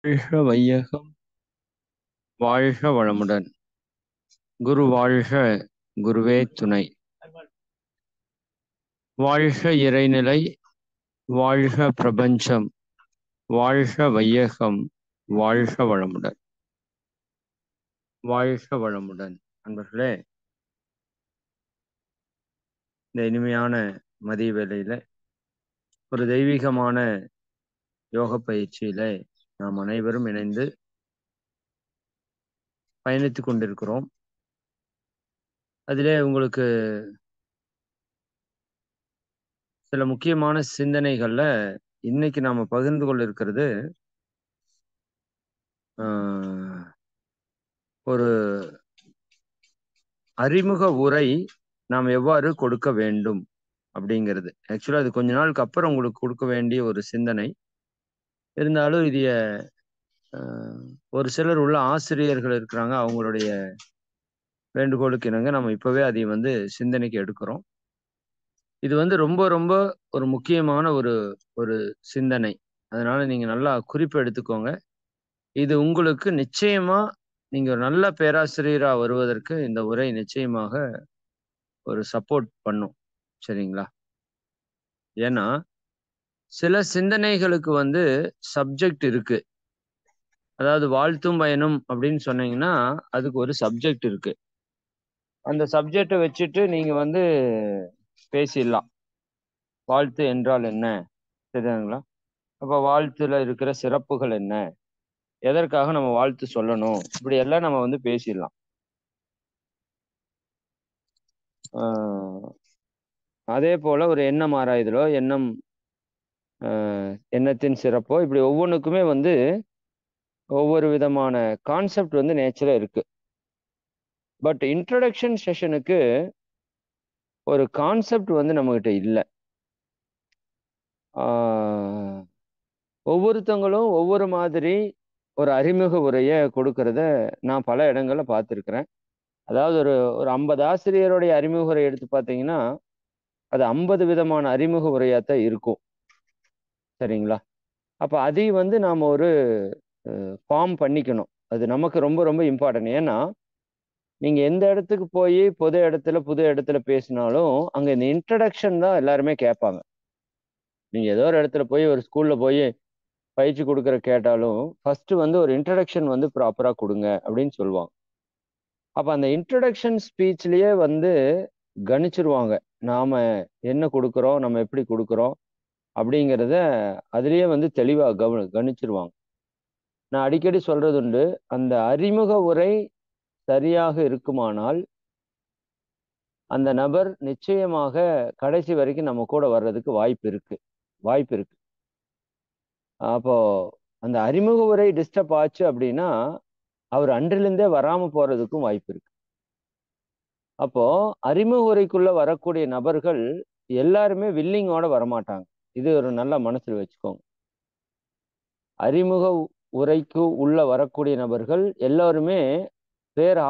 வாழ்க வையகம் வாழ்க வளமுடன். குரு வாழ்க, குருவே துணை. வாழ்க இறைநிலை, வாழ்க பிரபஞ்சம், வாழ்க வையகம், வாழ்க வளமுடன். வாழ்க வளமுடன். அன்பர்களே, இந்த இனிமையான மதிய வேளையில ஒரு தெய்வீகமான யோக பயிற்சியில நாம் அனைவரும் இணைந்து பயணித்துக் கொண்டிருக்கிறோம். அதிலே உங்களுக்கு சில முக்கியமான சிந்தனைகள்ல இன்னைக்கு நாம பகிர்ந்து கொள்ள இருக்கிறது ஒரு அறிமுக உரை நாம் எவ்வாறு கொடுக்க வேண்டும் அப்படிங்கிறது. ஆக்சுவலா அது கொஞ்ச நாளுக்கு அப்புறம் உங்களுக்கு கொடுக்க வேண்டிய ஒரு சிந்தனை இருந்தாலும் இது ஒரு சிலர் உள்ள ஆசிரியர்கள் இருக்கிறாங்க, அவங்களுடைய வேண்டுகோளுக்கு இணங்க நம்ம இப்பவே அதை சிந்தனைக்கு எடுக்கிறோம். இது ரொம்ப ரொம்ப ஒரு முக்கியமான ஒரு ஒரு சிந்தனை. அதனால நீங்க நல்லா குறிப்பு எடுத்துக்கோங்க. இது உங்களுக்கு நிச்சயமா நீங்க ஒரு நல்ல பேராசிரியரா வருவதற்கு இந்த உரை நிச்சயமாக ஒரு சப்போர்ட் பண்ணும். சரிங்களா? ஏன்னா சில சிந்தனைகளுக்கு சப்ஜெக்ட் இருக்கு. அதாவது வாழ்த்தும் பயனும் அப்படின்னு சொன்னீங்கன்னா அதுக்கு ஒரு சப்ஜெக்ட் இருக்கு. அந்த சப்ஜெக்டை வச்சுட்டு நீங்க பேசிடலாம். வாழ்த்து என்றால் என்ன, சரிங்களா? அப்ப வாழ்த்துல இருக்கிற சிறப்புகள் என்ன, எதற்காக நம்ம வாழ்த்து சொல்லணும், இப்படி எல்லாம் நம்ம பேசிடலாம். அதே போல ஒரு எண்ணம் ஆராய்தலோ, எண்ணத்தின் சிறப்போ, இப்படி ஒவ்வொன்றுக்குமே ஒவ்வொரு விதமான கான்செப்ட் நேச்சரா இருக்கு. பட் இன்ட்ரோடக்ஷன் செஷனுக்கு ஒரு கான்செப்ட் நம்ம கிட்ட இல்லை. ஒவ்வொருத்தவங்களும் ஒவ்வொரு மாதிரி ஒரு அறிமுக உரையை கொடுக்கறத நான் பல இடங்கள்ல பார்த்துருக்கிறேன். அதாவது ஒரு ஒரு 50 ஆசிரியருடைய அறிமுக உரை எடுத்து பார்த்தீங்கன்னா அது 50 விதமான அறிமுக உரையாத்தான் இருக்கும். சரிங்களா? அப்ப அதையும் நாம ஒரு ஃபார்ம் பண்ணிக்கணும். அது நமக்கு ரொம்ப ரொம்ப இம்பார்ட்டன்ட். ஏன்னா நீங்க எந்த இடத்துக்கு போய் புது இடத்துல பேசினாலும் அங்க இந்த இன்ட்ரடக்ஷன் தான் எல்லாருமே கேட்பாங்க. நீங்க ஏதோ ஒரு இடத்துல போய் ஒரு ஸ்கூல்ல போய் பயிற்சி கொடுக்கற கேட்டாலும் ஃபர்ஸ்ட் ஒரு இன்ட்ரடக்ஷன் ப்ராப்பரா கொடுங்க அப்படின்னு சொல்லுவாங்க. அப்ப அந்த இன்ட்ரடக்ஷன் ஸ்பீச்லயே கணிச்சிருவாங்க நாம என்ன கொடுக்குறோம், நம்ம எப்படி கொடுக்குறோம் அப்படிங்கிறத அதுலயே தெளிவா கணிச்சிருவாங்க. நான் அடிக்கடி சொல்றது உண்டு, அந்த அறிமுக உரை சரியாக இருக்குமானால் அந்த நபர் நிச்சயமாக கடைசி வரைக்கும் நம்ம கூட வர்றதுக்கு வாய்ப்பு இருக்கு. அப்போ அந்த அறிமுக உரை டிஸ்டர்ப் ஆச்சு அப்படின்னா அவர் அன்றிலிருந்தே வராம போறதுக்கும் வாய்ப்பு இருக்கு. அப்போ அறிமுக உரைக்குள்ள வரக்கூடிய நபர்கள் எல்லாருமே வில்லிங்கோட வரமாட்டாங்க. இது ஒரு நல்ல மனசுல வச்சுக்கோங்க. அறிமுக உரைக்கு உள்ள வரக்கூடிய நபர்கள் எல்லாருமே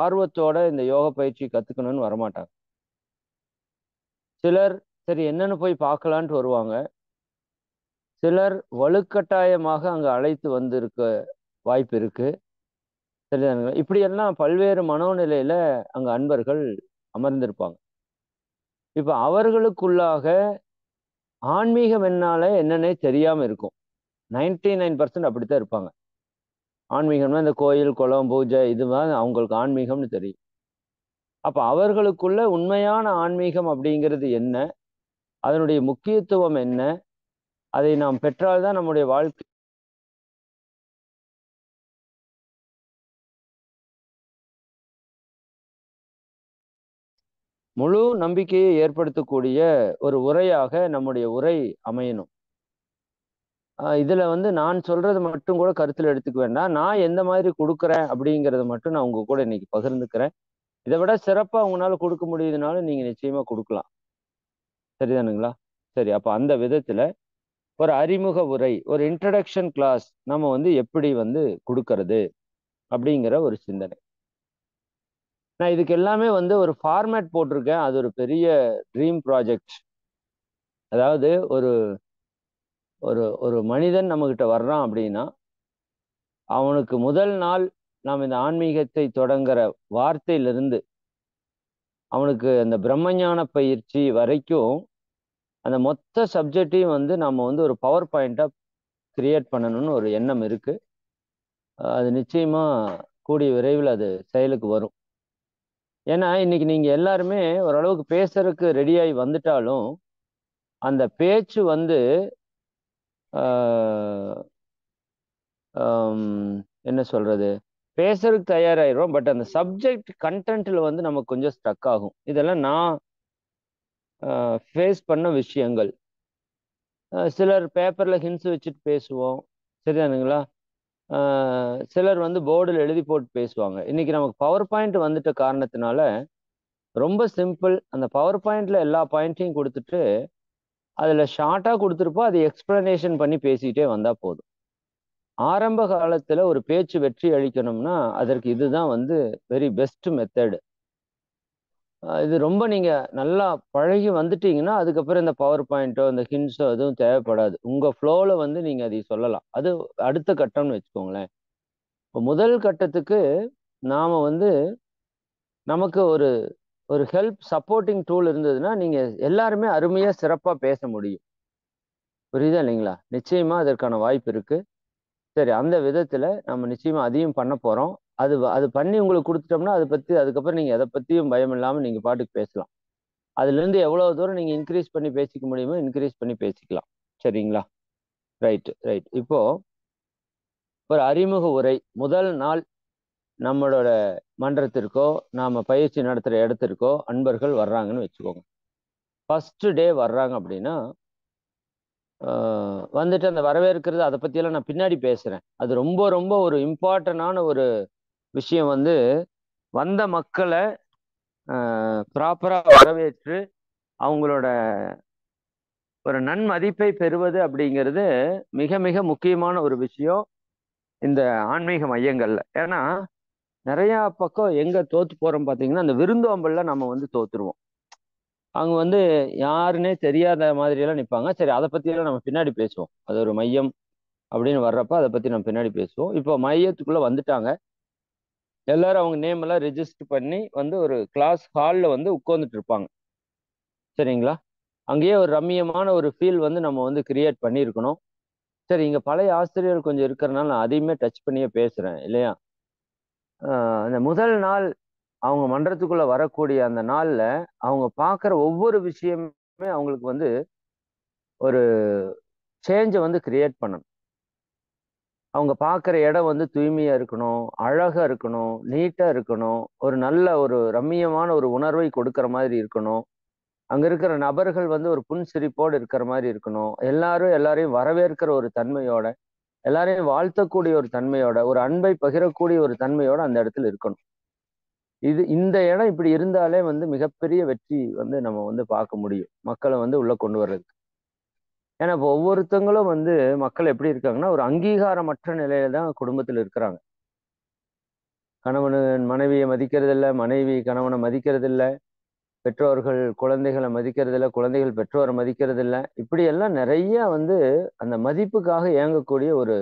ஆர்வத்தோட இந்த யோக பயிற்சி கத்துக்கணும்னு வரமாட்டாங்க. சிலர் சரி என்னன்னு போய் பார்க்கலான்ட்டு வருவாங்க. சிலர் வலுக்கட்டாயமாக அங்க அழைத்து இருக்க வாய்ப்பு இருக்கு. சரிதானுங்களா? இப்படி எல்லாம் பல்வேறு மனோநிலையில அங்க அன்பர்கள் அமர்ந்திருப்பாங்க. இப்ப அவர்களுக்குள்ளாக ஆன்மீகம் என்னால என்னன்னே தெரியாம இருக்கும். 99% அப்படித்தான் இருப்பாங்க. ஆன்மீகம்னா இந்த கோயில் குளம் பூஜை இதுதான் அவங்களுக்கு ஆன்மீகம்னு தெரியும். அப்ப அவர்களுக்குள்ள உண்மையான ஆன்மீகம் அப்படிங்கிறது என்ன, அதனுடைய முக்கியத்துவம் என்ன, அதை நாம் பெற்றால்தான் நம்முடைய வாழ்க்கை முழு நம்பிக்கையை ஏற்படுத்தக்கூடிய ஒரு உரையாக நம்முடைய உரை அமையணும். இதுல நான் சொல்றது மட்டும் கூட கருத்துல எடுத்துக்க வேண்டாம். நான் எந்த மாதிரி கொடுக்குறேன் அப்படிங்கறத மட்டும் நான் உங்க கூட இன்னைக்கு பகிர்ந்துக்கிறேன். இதை விட சிறப்பா உங்களால கொடுக்க முடியுதுனாலும் நீங்க நிச்சயமா கொடுக்கலாம். சரிதானுங்களா? சரி, அப்ப அந்த விதத்துல ஒரு அறிமுக உரை, ஒரு இன்ட்ரடக்ஷன் கிளாஸ் நம்ம எப்படி கொடுக்கறது அப்படிங்கிற ஒரு சிந்தனை. நான் இதுக்கு எல்லாமே ஒரு ஃபார்மேட் போட்டிருக்கேன். அது ஒரு பெரிய ட்ரீம் ப்ராஜெக்ட். அதாவது ஒரு ஒரு ஒரு மனிதன் நம்ம கிட்ட வர்றான் அப்படின்னா அவனுக்கு முதல் நாள் நாம் இந்த ஆன்மீகத்தை தொடங்குற வார்த்தையிலிருந்து அவனுக்கு அந்த பிரம்மஞான பயிற்சி வரைக்கும் அந்த மொத்த சப்ஜெக்டையும் வந்து நம்ம வந்து ஒரு பவர் பாயிண்டா கிரியேட் பண்ணணும்னு ஒரு எண்ணம் இருக்கு. அது நிச்சயமா கூடிய விரைவில் அது செயலுக்கு வரும். ஏன்னா இன்னைக்கு நீங்க எல்லாருமே ஓரளவுக்கு பேசுறதுக்கு ரெடியாகி வந்துட்டாலும் அந்த பேச்சு வந்து என்ன சொல்றது, பேசுறதுக்கு தயாராகிறோம். பட் அந்த சப்ஜெக்ட் கண்டென்ட்ல வந்து நமக்கு கொஞ்சம் ஸ்டக் ஆகும். இதெல்லாம் நான் ஃபேஸ் பண்ண விஷயங்கள். சிலர் பேப்பர்ல ஹிண்ட்ஸ் வச்சுட்டு பேசுவோம், சரிதானுங்களா? சிலர் வந்து போர்டில் எழுதி போட்டு பேசுவாங்க. இன்னைக்கு நமக்கு பவர் பாயிண்ட் வந்துட்ட காரணத்தினால ரொம்ப சிம்பிள். அந்த பவர் பாயிண்ட்ல எல்லா பாயிண்ட்டையும் கொடுத்துட்டு அதுல ஷார்ட்டா கொடுத்துருப்போம், அதை எக்ஸ்பிளனேஷன் பண்ணி பேசிட்டே வந்தா போதும். ஆரம்ப காலத்துல ஒரு பேச்சு வெற்றி அளிக்கணும்னா அதற்கு இதுதான் வந்து வெரி பெஸ்ட் மெத்தடு. இது ரொம்ப நீங்க நல்லா பழகி வந்துட்டீங்கன்னா அதுக்கப்புறம் இந்த பவர் பாயிண்டோ இந்த ஹிண்ட்ஸோ எதுவும் தேவைப்படாது. உங்க ஃப்ளோல வந்து நீங்க அதை சொல்லலாம். அது அடுத்த கட்டம்னு வச்சுக்கோங்களேன். இப்போ முதல் கட்டத்துக்கு நாம வந்து நமக்கு ஒரு ஒரு ஹெல்ப் சப்போர்ட்டிங் டூல் இருந்ததுன்னா நீங்க எல்லாருமே அருமையா சிறப்பா பேச முடியும். புரியுதா இல்லைங்களா? நிச்சயமா அதற்கான வாய்ப்பு இருக்கு. சரி, அந்த விதத்துல நம்ம நிச்சயமா அதையும் பண்ண போறோம். அது அது பண்ணி உங்களுக்கு கொடுத்துட்டோம்னா அதை பத்தி அதுக்கப்புறம் நீங்க எதை பத்தியும் பயம் இல்லாம நீங்க பாட்டுக்கு பேசலாம். அதுல இருந்து எவ்வளவு தூரம் நீங்க இன்க்ரீஸ் பண்ணி பேசிக்க முடியுமோ இன்க்ரீஸ் பண்ணி பேசிக்கலாம். சரிங்களா? Right right. இப்போ ஒரு அறிமுக உரை முதல் நாள் நம்மளோட மன்றத்திற்கோ நாம பயிற்சி நடத்துற இடத்திற்கோ அன்பர்கள் வர்றாங்கன்னு வச்சுக்கோங்க. ஃபர்ஸ்ட் டே வர்றாங்க அப்படின்னா வந்துட்டு அந்த வரவேற்கிறது அதை பத்தியெல்லாம் நான் பின்னாடி பேசுறேன். அது ரொம்ப ரொம்ப ஒரு இம்பார்ட்டன்டான ஒரு விஷயம் வந்து வந்த மக்களை ப்ராப்பரா வரவேற்று அவங்களோட ஒரு நன்மதிப்பை பெறுவது அப்படிங்கிறது மிக மிக முக்கியமான ஒரு விஷயம் இந்த ஆன்மீக மையங்கள்ல. ஏன்னா நிறைய பக்கம் எங்க தோத்து போறோம் பாத்தீங்கன்னா அந்த விருந்தோம்பல்ல நம்ம வந்து தோத்துருவோம். அவங்க வந்து யாருன்னே தெரியாத மாதிரி எல்லாம் நிற்பாங்க. சரி, அதை பத்தி எல்லாம் நம்ம பின்னாடி பேசுவோம். அது ஒரு மையம் அப்படின்னு வர்றப்ப அதை பத்தி நம்ம பின்னாடி பேசுவோம். இப்போ மையத்துக்குள்ள வந்துட்டாங்க எல்லாரும், அவங்க நேம் எல்லாம் ரெஜிஸ்டர் பண்ணி வந்து ஒரு கிளாஸ் ஹால்ல வந்து உட்கார்ந்துட்டு இருப்பாங்க. சரிங்களா? அங்கேயே ஒரு ரம்மியமான ஒரு ஃபீல் வந்து நம்ம வந்து கிரியேட் பண்ணியிருக்கணும். சரி, இங்க பழைய ஆசிரியர்கள் கொஞ்சம் இருக்கிறனால நான் அதையுமே டச் பண்ணியே பேசுறேன் இல்லையா? அந்த முதல் நாள் அவங்க மன்றத்துக்குள்ள வரக்கூடிய அந்த நாள்ல அவங்க பார்க்குற ஒவ்வொரு விஷயமே அவங்களுக்கு வந்து ஒரு சேஞ்சை வந்து கிரியேட் பண்ணணும். அவங்க பார்க்குற இடம் வந்து தூய்மையா இருக்கணும், அழகா இருக்கணும், நீட்டா இருக்கணும், ஒரு நல்ல ஒரு ரம்மியமான ஒரு உணர்வை கொடுக்கிற மாதிரி இருக்கணும். அங்க இருக்கிற நபர்கள் வந்து ஒரு புன்சிரிப்போடு இருக்கிற மாதிரி இருக்கணும். எல்லாரும் எல்லாரையும் வரவேற்கிற ஒரு தன்மையோட, எல்லாரையும் வாழ்த்தக்கூடிய ஒரு தன்மையோட, ஒரு அன்பை பகிரக்கூடிய ஒரு தன்மையோட அந்த இடத்துல இருக்கணும். இந்த இடம் இப்படி இருந்தாலே வந்து மிகப்பெரிய வெற்றி வந்து நம்ம வந்து பார்க்க முடியும், மக்களை வந்து உள்ள கொண்டு வர்றதுக்கு. ஏன்னா இப்போ ஒவ்வொருத்தங்களும் வந்து மக்கள் எப்படி இருக்காங்கன்னா ஒரு அங்கீகாரமற்ற நிலையில தான் குடும்பத்தில் இருக்கிறாங்க. கணவன் மனைவியை மதிக்கிறது இல்லை, மனைவி கணவனை மதிக்கிறது இல்லை, பெற்றோர்கள் குழந்தைகளை மதிக்கிறது இல்லை, குழந்தைகள் பெற்றோரை மதிக்கிறது இல்லை. இப்படி எல்லாம் நிறைய வந்து அந்த மதிப்புக்காக இயங்கக்கூடிய ஒரு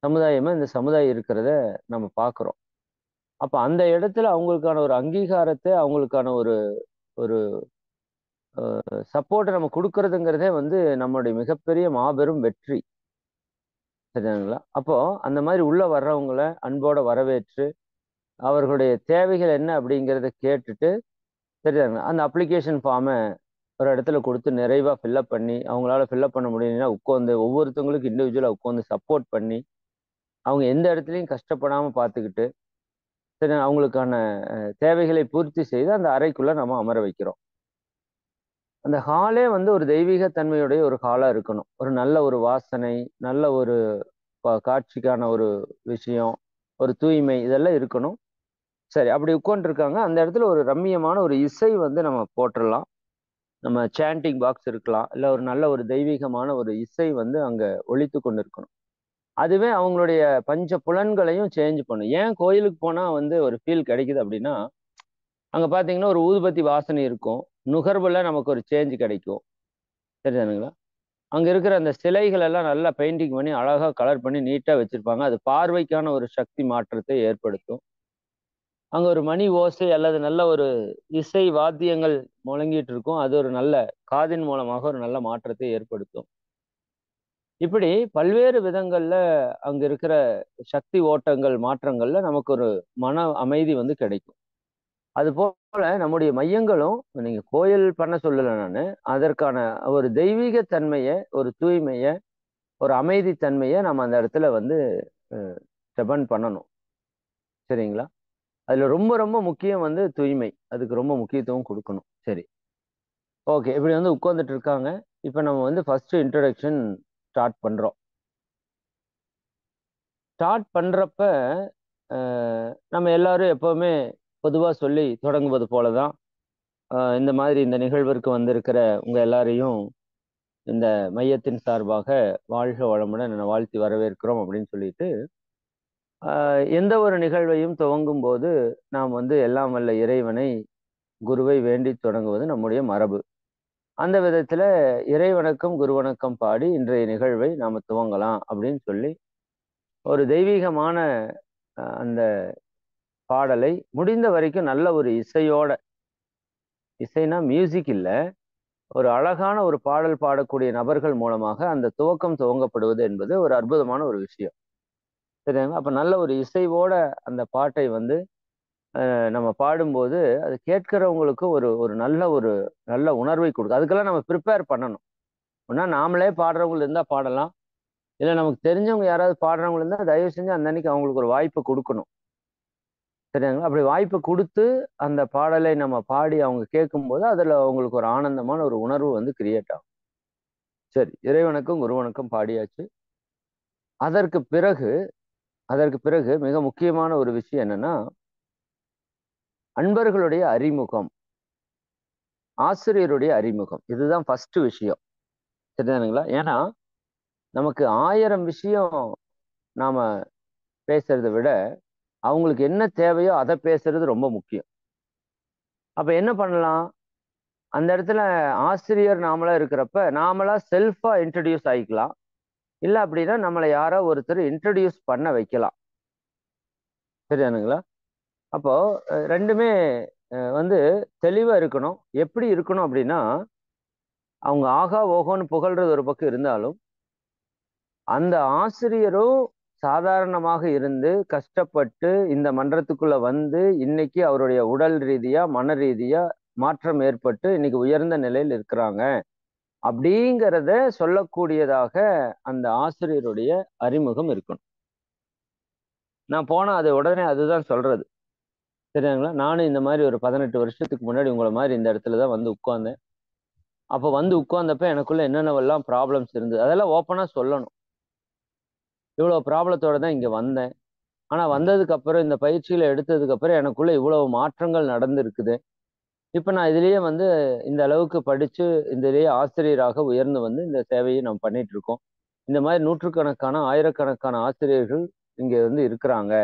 சமுதாயமா இந்த சமுதாயம் இருக்கிறத நம்ம பார்க்கிறோம். அப்ப அந்த இடத்துல அவங்களுக்கான ஒரு அங்கீகாரத்தை, அவங்களுக்கான ஒரு ஒரு சப்போர்ட்டை நம்ம கொடுக்கறதுங்கிறதே வந்து நம்மளுடைய மிகப்பெரிய மாபெரும் வெற்றி. சரிங்களா? அப்போ அந்த மாதிரி உள்ள வர்றவங்களை அன்போட வரவேற்று அவர்களுடைய தேவைகள் என்ன அப்படிங்கிறத கேட்டுட்டு, சரிதாங்களா, அந்த அப்ளிகேஷன் ஃபார்மை ஒரு இடத்துல கொடுத்து நிறைவா ஃபில்அப் பண்ணி, அவங்களால ஃபில்அப் பண்ண முடியலன்னா உட்காந்து ஒவ்வொருத்தவங்களுக்கு இண்டிவிஜுவலா உட்காந்து சப்போர்ட் பண்ணி, அவங்க எந்த இடத்துலையும் கஷ்டப்படாம பார்த்துக்கிட்டு, சரி, அவங்களுக்கான தேவைகளை பூர்த்தி செய்து அந்த அறைக்குள்ள நம்ம அமர வைக்கிறோம். அந்த ஹாலே வந்து ஒரு தெய்வீக தன்மையுடைய ஒரு ஹாலா இருக்கணும். ஒரு நல்ல ஒரு வாசனை, நல்ல ஒரு காட்சிக்கான ஒரு விஷயம், ஒரு தூய்மை, இதெல்லாம் இருக்கணும். சரி, அப்படி உட்காந்துருக்காங்க. அந்த இடத்துல ஒரு ரம்மியமான ஒரு இசை வந்து நம்ம போட்டுடலாம். நம்ம சாண்டிங் பாக்ஸ் இருக்கலாம். இல்ல ஒரு நல்ல ஒரு தெய்வீகமான ஒரு இசை வந்து அங்க ஒலித்து கொண்டு இருக்கணும். அதுவே அவங்களுடைய பஞ்ச புலன்களையும் சேஞ்ச் பண்ணும். ஏன் கோயிலுக்கு போனா வந்து ஒரு ஃபீல் கிடைக்குது அப்படின்னா, அங்க பாத்தீங்கன்னா ஒரு ஊதுபத்தி வாசனை இருக்கும். நுகர்வுல நமக்கு ஒரு சேஞ்ச் கிடைக்கும். சரிதானுங்களா? அங்க இருக்கிற அந்த சிலைகள் எல்லாம் நல்லா பெயிண்டிங் பண்ணி அழகா கலர் பண்ணி நீட்டா வச்சிருப்பாங்க. அது பார்வைக்கான ஒரு சக்தி மாற்றத்தை ஏற்படுத்தும். அங்க ஒரு மணி ஓசை அல்லது நல்ல ஒரு இசை வாத்தியங்கள் முழங்கிட்டு இருக்கும். அது ஒரு நல்ல காதின் மூலமாக ஒரு நல்ல மாற்றத்தை ஏற்படுத்தும். இப்படி பல்வேறு விதங்கள்ல அங்க இருக்கிற சக்தி ஓட்டங்கள் மாற்றங்கள்ல நமக்கு ஒரு மன அமைதி வந்து கிடைக்கும். அது போல நம்முடைய மையங்களும் நீங்க கோயில் பண்ண சொல்லல நானு. அதற்கான ஒரு தெய்வீக தன்மைய, ஒரு தூய்மைய, ஒரு அமைதி தன்மைய நம்ம அந்த இடத்துல வந்து அ ஸ்டெபன் பண்ணணும். சரிங்களா? அதுல ரொம்ப ரொம்ப முக்கியம் வந்து தூய்மை. அதுக்கு ரொம்ப முக்கியத்துவம் குடுக்கணும். சரி. ஓகே. இப்படி வந்து உட்கார்ந்துட்டு இருக்காங்க. இப்ப நம்ம வந்து ஃபர்ஸ்ட் இன்ட்ரோடக்ஷன் ஸ்டார்ட் பண்றோம். ஸ்டார்ட் பண்றப்ப, அ நம்ம எல்லாரும் எப்பவுமே பொதுவா சொல்லி தொடங்குவது போல தான், இந்த மாதிரி இந்த நிகழ்விற்கு வந்திருக்கிற உங்க எல்லாரையும் இந்த மையத்தின் சார்பாக வாழ்க வளமுடன் என வாழ்த்தி வரவேற்கிறோம் அப்படின்னு சொல்லிட்டு, எந்த ஒரு நிகழ்வையும் துவங்கும்போது நாம் வந்து எல்லாம் வல்ல இறைவனை, குருவை வேண்டித் தொடங்குவது நம்முடைய மரபு. அந்த விதத்துல இறை வணக்கம், குரு வணக்கம் பாடி இன்றைய நிகழ்வை நாம துவங்கலாம் அப்படின்னு சொல்லி, ஒரு தெய்வீகமான அந்த பாடலை முடிந்த வரைக்கும் நல்ல ஒரு இசையோட, இசைனா மியூசிக் இல்ல, ஒரு அழகான ஒரு பாடல் பாடக்கூடிய நபர்கள் மூலமாக அந்த துவக்கம் துவங்கப்படுவது என்பது ஒரு அற்புதமான ஒரு விஷயம். சரிங்களா? அப்ப நல்ல ஒரு இசைவோட அந்த பாட்டை வந்து நம்ம பாடும்போது, அது கேட்கிறவங்களுக்கு ஒரு ஒரு நல்ல உணர்வை கொடுக்கும். அதுக்கெல்லாம் நம்ம பிரிப்பேர் பண்ணணும். ஒண்ணா நாமளே பாடுறவங்க இருந்தா பாடலாம். இல்ல நமக்கு தெரிஞ்சவங்க யாராவது பாடுறவங்க இருந்தா, தயவு செஞ்சு அந்த அன்னைக்கு அவங்களுக்கு ஒரு வாய்ப்பு குடுக்கணும். சரிங்களா? அப்படி வாய்ப்பு குடுத்து, அந்த பாடலை நம்ம பாடி அவங்க கேட்கும்போது, அதுல அவங்களுக்கு ஒரு ஆனந்தமான ஒரு உணர்வு வந்து கிரியேட் ஆகும். சரி. இறைவனுக்கும், குருவனுக்கும் பாடியாச்சு. அதற்கு பிறகு அதற்கு பிறகு மிக முக்கியமான ஒரு விஷயம் என்னன்னா, அன்பர்களுடைய அறிமுகம், ஆசிரியருடைய அறிமுகம். இதுதான் ஃபர்ஸ்ட் விஷயம். சரிதானுங்களா? ஏன்னா, நமக்கு 1000 விஷயம் நாம பேசுறத விட, அவங்களுக்கு என்ன தேவையோ அத பேசுறது ரொம்ப முக்கியம். அப்ப என்ன பண்ணலாம்? அந்த இடத்துல ஆசிரியர் நாமளா இருக்கிறப்ப, நாமளா செல்ஃபா இன்ட்ரோடியூஸ் ஆயிக்கலாம். இல்ல அப்படின்னா, நம்மள யாரோ ஒருத்தர் இன்ட்ரோடியூஸ் பண்ண வைக்கலாம். சரிதானுங்களா? அப்போ 2மே வந்து தெளிவா இருக்கணும். எப்படி இருக்கணும் அப்படின்னா, அவங்க ஆகா, ஓஹோன்னு புகழ்றது ஒரு பக்கம் இருந்தாலும், அந்த ஆசிரியரும் சாதாரணமாக இருந்து, கஷ்டப்பட்டு இந்த மன்றத்துக்குள்ள வந்து, இன்னைக்கு அவருடைய உடல் ரீதியா, மன ரீதியா மாற்றம் ஏற்பட்டு, இன்னைக்கு உயர்ந்த நிலையில இருக்கிறாங்க. அப்படிங்கிறத சொல்லக்கூடியதாக அந்த ஆசிரியருடைய அறிமுகம் இருக்கணும். நான் போனா அது உடனே அதுதான் சொல்றது. சரிங்களா? நானும் இந்த மாரி ஒரு 18 வருஷத்துக்கு முன்னாடி உங்கள மாரி இந்த இடத்துல தான் வந்து உட்கார்ந்தேன். அப்ப வந்து உட்கார்ந்தப்ப எனக்குள்ள என்னென்னவெல்லாம் ப்ராப்ளம்ஸ் இருந்தது. அதெல்லாம் ஓப்பனா சொல்லணும். இவ்வளோ ப்ராப்ளத்தோட தான் இங்க வந்தேன். ஆனா வந்ததுக்கு அப்புறம் இந்த பயிற்சியில எடுத்ததுக்கு அப்புறம் எனக்குள்ள இவ்வளவு மாற்றங்கள் நடந்திருக்குது. இப்ப நான் இதிலேயே வந்து இந்த அளவுக்கு படிச்சு, இதிலேயே ஆசிரியராக உயர்ந்து வந்து இந்த சேவையை நாம் பண்ணிட்டு இருக்கோம். இந்த மாரி நூற்றுக்கணக்கான, ஆயிரக்கணக்கான ஆசிரியர்கள் இங்க வந்து இருக்கிறாங்க.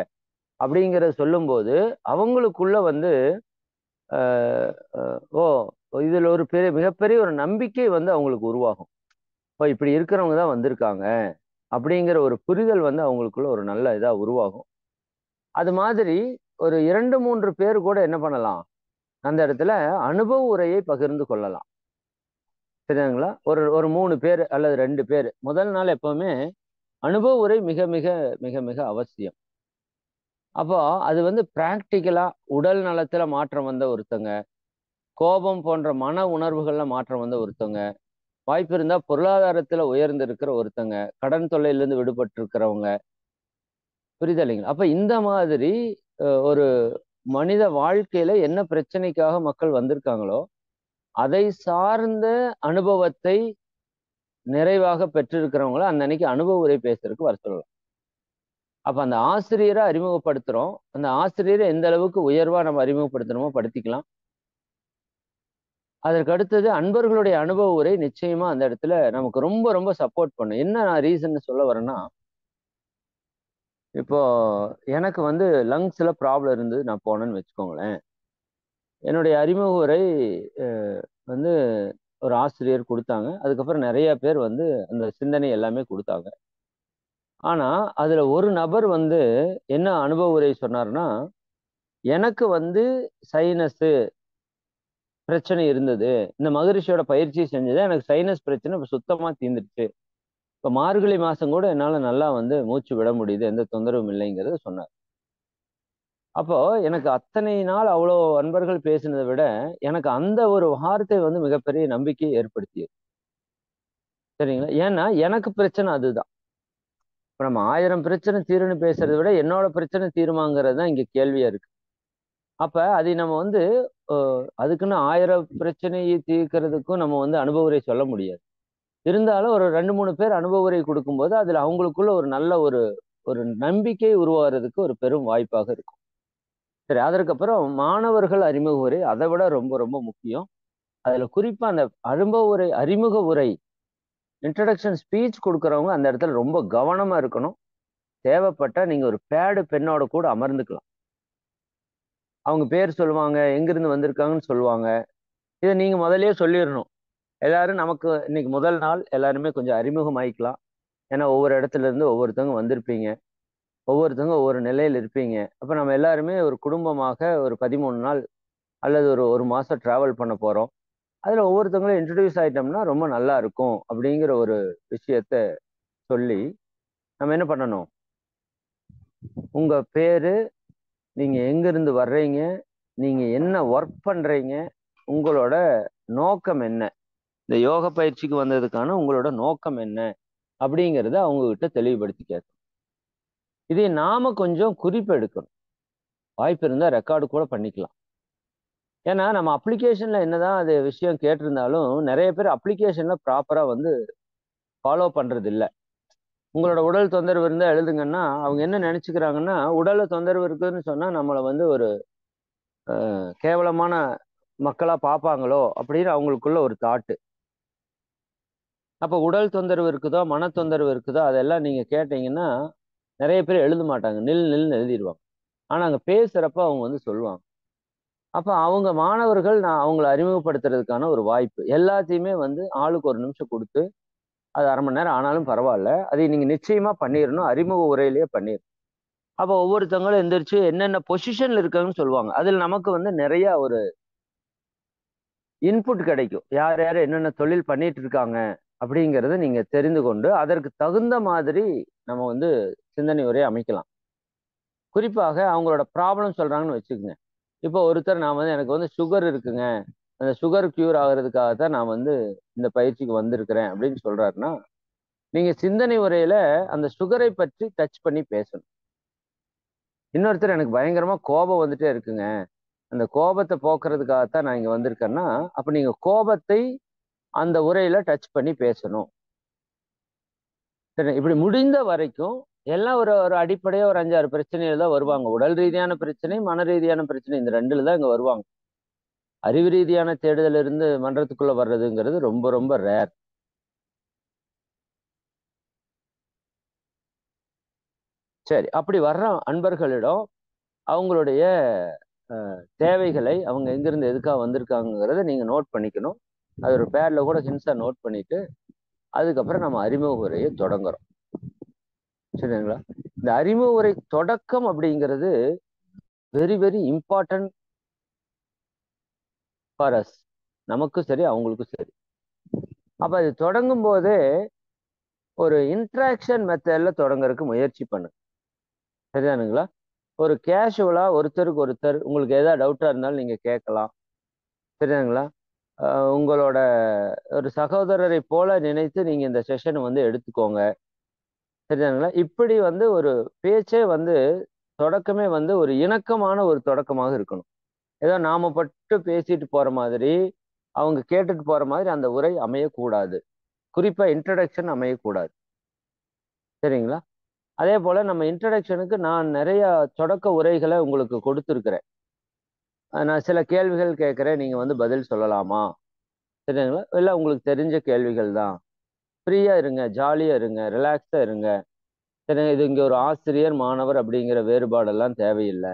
அப்படிங்கிறத சொல்லும்போது, அவங்களுக்குள்ள வந்து அ அ ஓ! இதுல ஒரு மிகப்பெரிய ஒரு நம்பிக்கை வந்து அவங்களுக்கு உருவாகும். ஓ! இப்படி இருக்கிறவங்க தான் வந்திருக்காங்க. அப்படிங்கிற ஒரு புரிதல் வந்து அவங்களுக்குள்ள ஒரு நல்ல இதா உருவாகும். அது மாதிரி ஒரு 2, 3 பேர் கூட என்ன பண்ணலாம்? அந்த இடத்துல அனுபவ உரையை பகிர்ந்து கொள்ளலாம். சரிங்களா? ஒரு ஒரு 3 பேரு அல்லது 2 பேரு. முதல் நாள் எப்பவுமே அனுபவ உரை மிக மிக மிக மிக அவசியம். அப்போ அது வந்து பிராக்டிகலா உடல் நலத்துல மாற்றம் வந்த ஒருத்தங்க, கோபம் போன்ற மன உணர்வுகள்ல மாற்றம் வந்த ஒருத்தவங்க, வாய்ப்பு இருந்தா பொருளாதாரத்துல உயர்ந்து இருக்கிற ஒருத்தங்க, கடன் தொல்லையிலிருந்து விடுபட்டு இருக்கிறவங்க, புரியுதா இல்லைங்களா? அப்ப இந்த மாதிரி ஒரு மனித வாழ்க்கையில என்ன பிரச்சனைக்காக மக்கள் வந்திருக்காங்களோ, அதை சார்ந்த அனுபவத்தை நிறைவாக பெற்றிருக்கிறவங்கள அந்த அன்னைக்கு அனுபவ உரை பேசுறதுக்கு வர சொல்லலாம். அப்ப அந்த ஆசிரியரை அறிமுகப்படுத்துறோம். அந்த ஆசிரியரை எந்த அளவுக்கு உயர்வா நம்ம அறிமுகப்படுத்தணுமோ படுத்திக்கலாம். அதற்கு அடுத்தது அன்பர்களுடைய அனுபவ உரை நிச்சயமா அந்த இடத்துல நமக்கு ரொம்ப ரொம்ப சப்போர்ட் பண்ணும். என்ன நான் ரீசன்னு சொல்ல வரேன்னா, இப்போ எனக்கு வந்து லங்ஸ்ல ப்ராப்ளம் இருந்தது நான் போனேன்னு வச்சுக்கோங்களேன். என்னுடைய அறிமுக உரை அ வந்து ஒரு ஆசிரியர் கொடுத்தாங்க. அதுக்கப்புறம் நிறைய பேர் வந்து அந்த சிந்தனை எல்லாமே கொடுத்தாங்க. ஆனா அதுல ஒரு நபர் வந்து என்ன அனுபவ உரை சொன்னாருன்னா, எனக்கு வந்து சைனஸ் பிரச்சனை இருந்தது. இந்த மகரிஷியோட பயிற்சி செஞ்சது எனக்கு சைனஸ் பிரச்சனை இப்ப சுத்தமா தீர்ந்துருச்சு. இப்ப மார்கழி மாசம் கூட என்னால நல்லா வந்து மூச்சு விட முடியுது. எந்த தொந்தரவும் இல்லைங்கிறத சொன்னார். அப்போ எனக்கு அத்தனை நாள் அவ்வளோ அன்பர்கள் பேசினதை விட, எனக்கு அந்த ஒரு வார்த்தை வந்து மிகப்பெரிய நம்பிக்கையை ஏற்படுத்தியது. சரிங்களா? ஏன்னா எனக்கு பிரச்சனை அதுதான். இப்ப நம்ம 1000 பிரச்சனை தீரும்னு பேசுறதை விட, என்னோட பிரச்சனை தீருமாங்கிறது தான் இங்க கேள்வியா இருக்கு. அப்ப அதை நம்ம வந்து அ அதுக்குன்னு 1000 பிரச்சனையை தீர்க்கிறதுக்கும் நம்ம வந்து அனுபவ உரை சொல்ல முடியாது. இருந்தாலும் ஒரு 2, 3 பேர் அனுபவ உரை குடுக்கும்போது, அதுல அவங்களுக்குள்ள ஒரு நல்ல ஒரு ஒரு நம்பிக்கை உருவாகுறதுக்கு ஒரு பெரும் வாய்ப்பாக இருக்கும். சரி, அதற்கப்புறம் மாணவர்கள் அறிமுக உரை அதை விட ரொம்ப ரொம்ப முக்கியம். அதுல குறிப்பா அந்த அனுபவ உரை, அறிமுக உரை, இன்ட்ரடக்ஷன் ஸ்பீச் குடுக்குறவங்க அந்த இடத்துல ரொம்ப கவனமா இருக்கணும். தேவைப்பட்டா நீங்க ஒரு பேடு, பென்னோட கூட அமர்ந்துக்கலாம். அவங்க பேர் சொல்லுவாங்க, எங்கிருந்து வந்திருக்காங்கன்னு சொல்லுவாங்க. இத நீங்க முதல்லயே சொல்லிறணும். எல்லாரும் நமக்கு இன்னைக்கு முதல் நாள் எல்லாருமே கொஞ்சம் அறிமுகமாயிக்கலாம். ஏன்னா ஒவ்வொரு இடத்துல இருந்து ஒவ்வொருத்தவங்க வந்திருப்பீங்க. ஒவ்வொருத்தவங்க ஒவ்வொரு நிலையில இருப்பீங்க. அப்ப நம்ம எல்லாருமே ஒரு குடும்பமாக ஒரு 13 நாள் அல்லது ஒரு 1 மாசம் டிராவல் பண்ண போறோம். அதுல ஒவ்வொருத்தவங்களும் இன்ட்ரோடியூஸ் ஆயிட்டோம்னா ரொம்ப நல்லா இருக்கும் அப்படிங்கிற ஒரு விஷயத்த சொல்லி, நம்ம என்ன பண்ணணும்? உங்க பேரு, நீங்க எங்கிருந்து வர்றீங்க? நீங்க என்ன ஒர்க் பண்றீங்க? உங்களோட நோக்கம் என்ன? இந்த யோக பயிற்சிக்கு வந்ததுக்கான உங்களோட நோக்கம் என்ன? அப்படிங்கிறத அவங்க கிட்ட தெளிவுபடுத்தி கேட்கணும். இதை நாம கொஞ்சம் குறிப்பெடுக்கணும். வாய்ப்பு இருந்தா ரெக்கார்டு கூட பண்ணிக்கலாம். ஏன்னா நம்ம அப்ளிகேஷன்ல என்னதான் அது விஷயம் கேட்டிருந்தாலும், நெறைய பேர் அப்ளிகேஷன்ல ப்ராப்பரா வந்து ஃபாலோ பண்றது இல்ல. உங்களோட உடல் தொந்தரவு இருந்தா எழுதுங்கன்னா, அவங்க என்ன நெனச்சுக்கிறாங்கன்னா, உடல்ல தொந்தரவு இருக்குன்னு சொன்னா நம்மள வந்து ஒரு கேவலமான மக்களா பார்ப்பாங்களோ! அப்படின்னு அவங்களுக்குள்ள ஒரு தாட்டு. அப்ப உடல் தொந்தரவு இருக்குதோ, மன தொந்தரவு இருக்குதோ, அதெல்லாம் நீங்க கேட்டீங்கன்னா, நெறைய பேர் எழுத மாட்டாங்க. நில்ன்னு எழுதிருவாங்க. ஆனா அங்க பேசுறப்ப அவங்க வந்து சொல்லுவாங்க. அப்ப அவங்க மாணவர்கள் நான் அவங்கள அறிமுகப்படுத்துறதுக்கான ஒரு வாய்ப்பு. எல்லாத்தையுமே வந்து ஆளுக்கு 1 நிமிஷம் குடுத்து, அது 1/2 மணி நேரம் ஆனாலும் பரவால்ல. அதை நீங்க நிச்சயமா பண்ணிறணும். அறிமுக உரையிலேயே பண்ணிறணும். அப்ப ஒவ்வொருத்தவங்களும் எந்திரிச்சு என்னென்ன பொசிஷன்ல இருக்காங்கன்னு சொல்லுவாங்க. அதுல நமக்கு வந்து நெறைய ஒரு இன்புட் கிடைக்கும். யார் யார் என்னென்ன தொழில் பண்ணிட்டு இருக்காங்க அப்படிங்கிறத நீங்க தெரிந்து கொண்டு, அதற்கு தகுந்த மாதிரி நம்ம வந்து சிந்தனை உரையை அமைக்கலாம். குறிப்பாக அவங்களோட ப்ராப்ளம் சொல்றாங்கன்னு வச்சுக்கங்க. இப்போ ஒருத்தர் நான் வந்து எனக்கு வந்து சுகர் இருக்குங்க. அந்த சுகர் கியூர் ஆகுறதுக்காக தான் நான் வந்து இந்த பயிற்சிக்கு வந்திருக்கிறேன் அப்படின்னு சொல்றாருன்னா, நீங்க சிந்தனை உரையில அந்த சுகரை பற்றி டச் பண்ணி பேசணும். இன்னொருத்தர் எனக்கு பயங்கரமா கோபம் வந்துட்டே இருக்குங்க. அந்த கோபத்த போக்குறதுக்காகத்தான் நான் இங்க வந்திருக்கேன்னா, அப்ப நீங்க கோபத்தை அந்த உரையில டச் பண்ணி பேசணும். சரி, இப்படி முடிந்த வரைக்கும் எல்லாம் ஒரு ஒரு அடிப்படையா ஒரு 5, 6 பிரச்சனையில தான் வருவாங்க. உடல் ரீதியான பிரச்சனை, மன ரீதியான பிரச்சனை இந்த 2ல தான் இங்க வருவாங்க. அறிவு ரீதியான தேடுதல் இருந்து மன்றத்துக்குள்ள வர்றதுங்கிறது ரொம்ப ரொம்ப ரேர். சரி, அப்படி வர்ற அன்பர்களிடம் அவங்களுடைய தேவைகளை அவங்க எங்கிருந்து எதுக்காக வந்திருக்காங்கங்கிறத நீங்க நோட் பண்ணிக்கணும். அது ஒரு பேட்ல கூட ஹின்ஸா நோட் பண்ணிட்டு, அதுக்கப்புறம் நம்ம அறிமுக உரையை தொடங்குறோம். சரிங்களா? இந்த அறிமுக உரை தொடக்கம் அப்படிங்கிறது very very important for us. நமக்கும் சரி, அவங்களுக்கும் சரி. அப்ப அது தொடங்கும் போதே ஒரு இன்டராக்ஷன் மெத்தட்ல தொடங்கறதுக்கு முயற்சி பண்ணுங்க. சரிதானுங்களா? ஒரு கேஷுவலா ஒருத்தருக்கு ஒருத்தர் உங்களுக்கு ஏதாவது டவுட்டா இருந்தாலும் நீங்க கேட்கலாம். சரிதானுங்களா? உங்களோட ஒரு சகோதரரை போல நினைத்து நீங்க இந்த செஷன் வந்து எடுத்துக்கோங்க. சரிதானுங்களா? இப்படி வந்து ஒரு பேச்சே வந்து தொடக்கமே வந்து ஒரு இணக்கமான ஒரு தொடக்கமாக இருக்கணும். ஏதோ நாம பட்டு பேசிட்டு போற மாதிரி, அவங்க கேட்டுட்டு போற மாதிரி அந்த உரை அமையக்கூடாது. குறிப்பா இன்ட்ரோடக்ஷன் அமையக்கூடாது. சரிங்களா? அதே போல நம்ம இன்ட்ரோடக்ஷனுக்கு நான் நிறைய தொடக்க உரைகளை உங்களுக்கு கொடுத்திருக்கிறேன். நான் சில கேள்விகள் கேட்கிறேன். நீங்க வந்து பதில் சொல்லலாமா? சரிங்களா? எல்லாம் உங்களுக்கு தெரிஞ்ச கேள்விகள் தான். ஃப்ரீயா இருங்க, ஜாலியா இருங்க, ரிலாக்ஸா இருங்க. சரி, இது இங்க ஒரு ஆசிரியர், மாணவர் அப்படிங்கிற வேறுபாடெல்லாம் தேவையில்ல.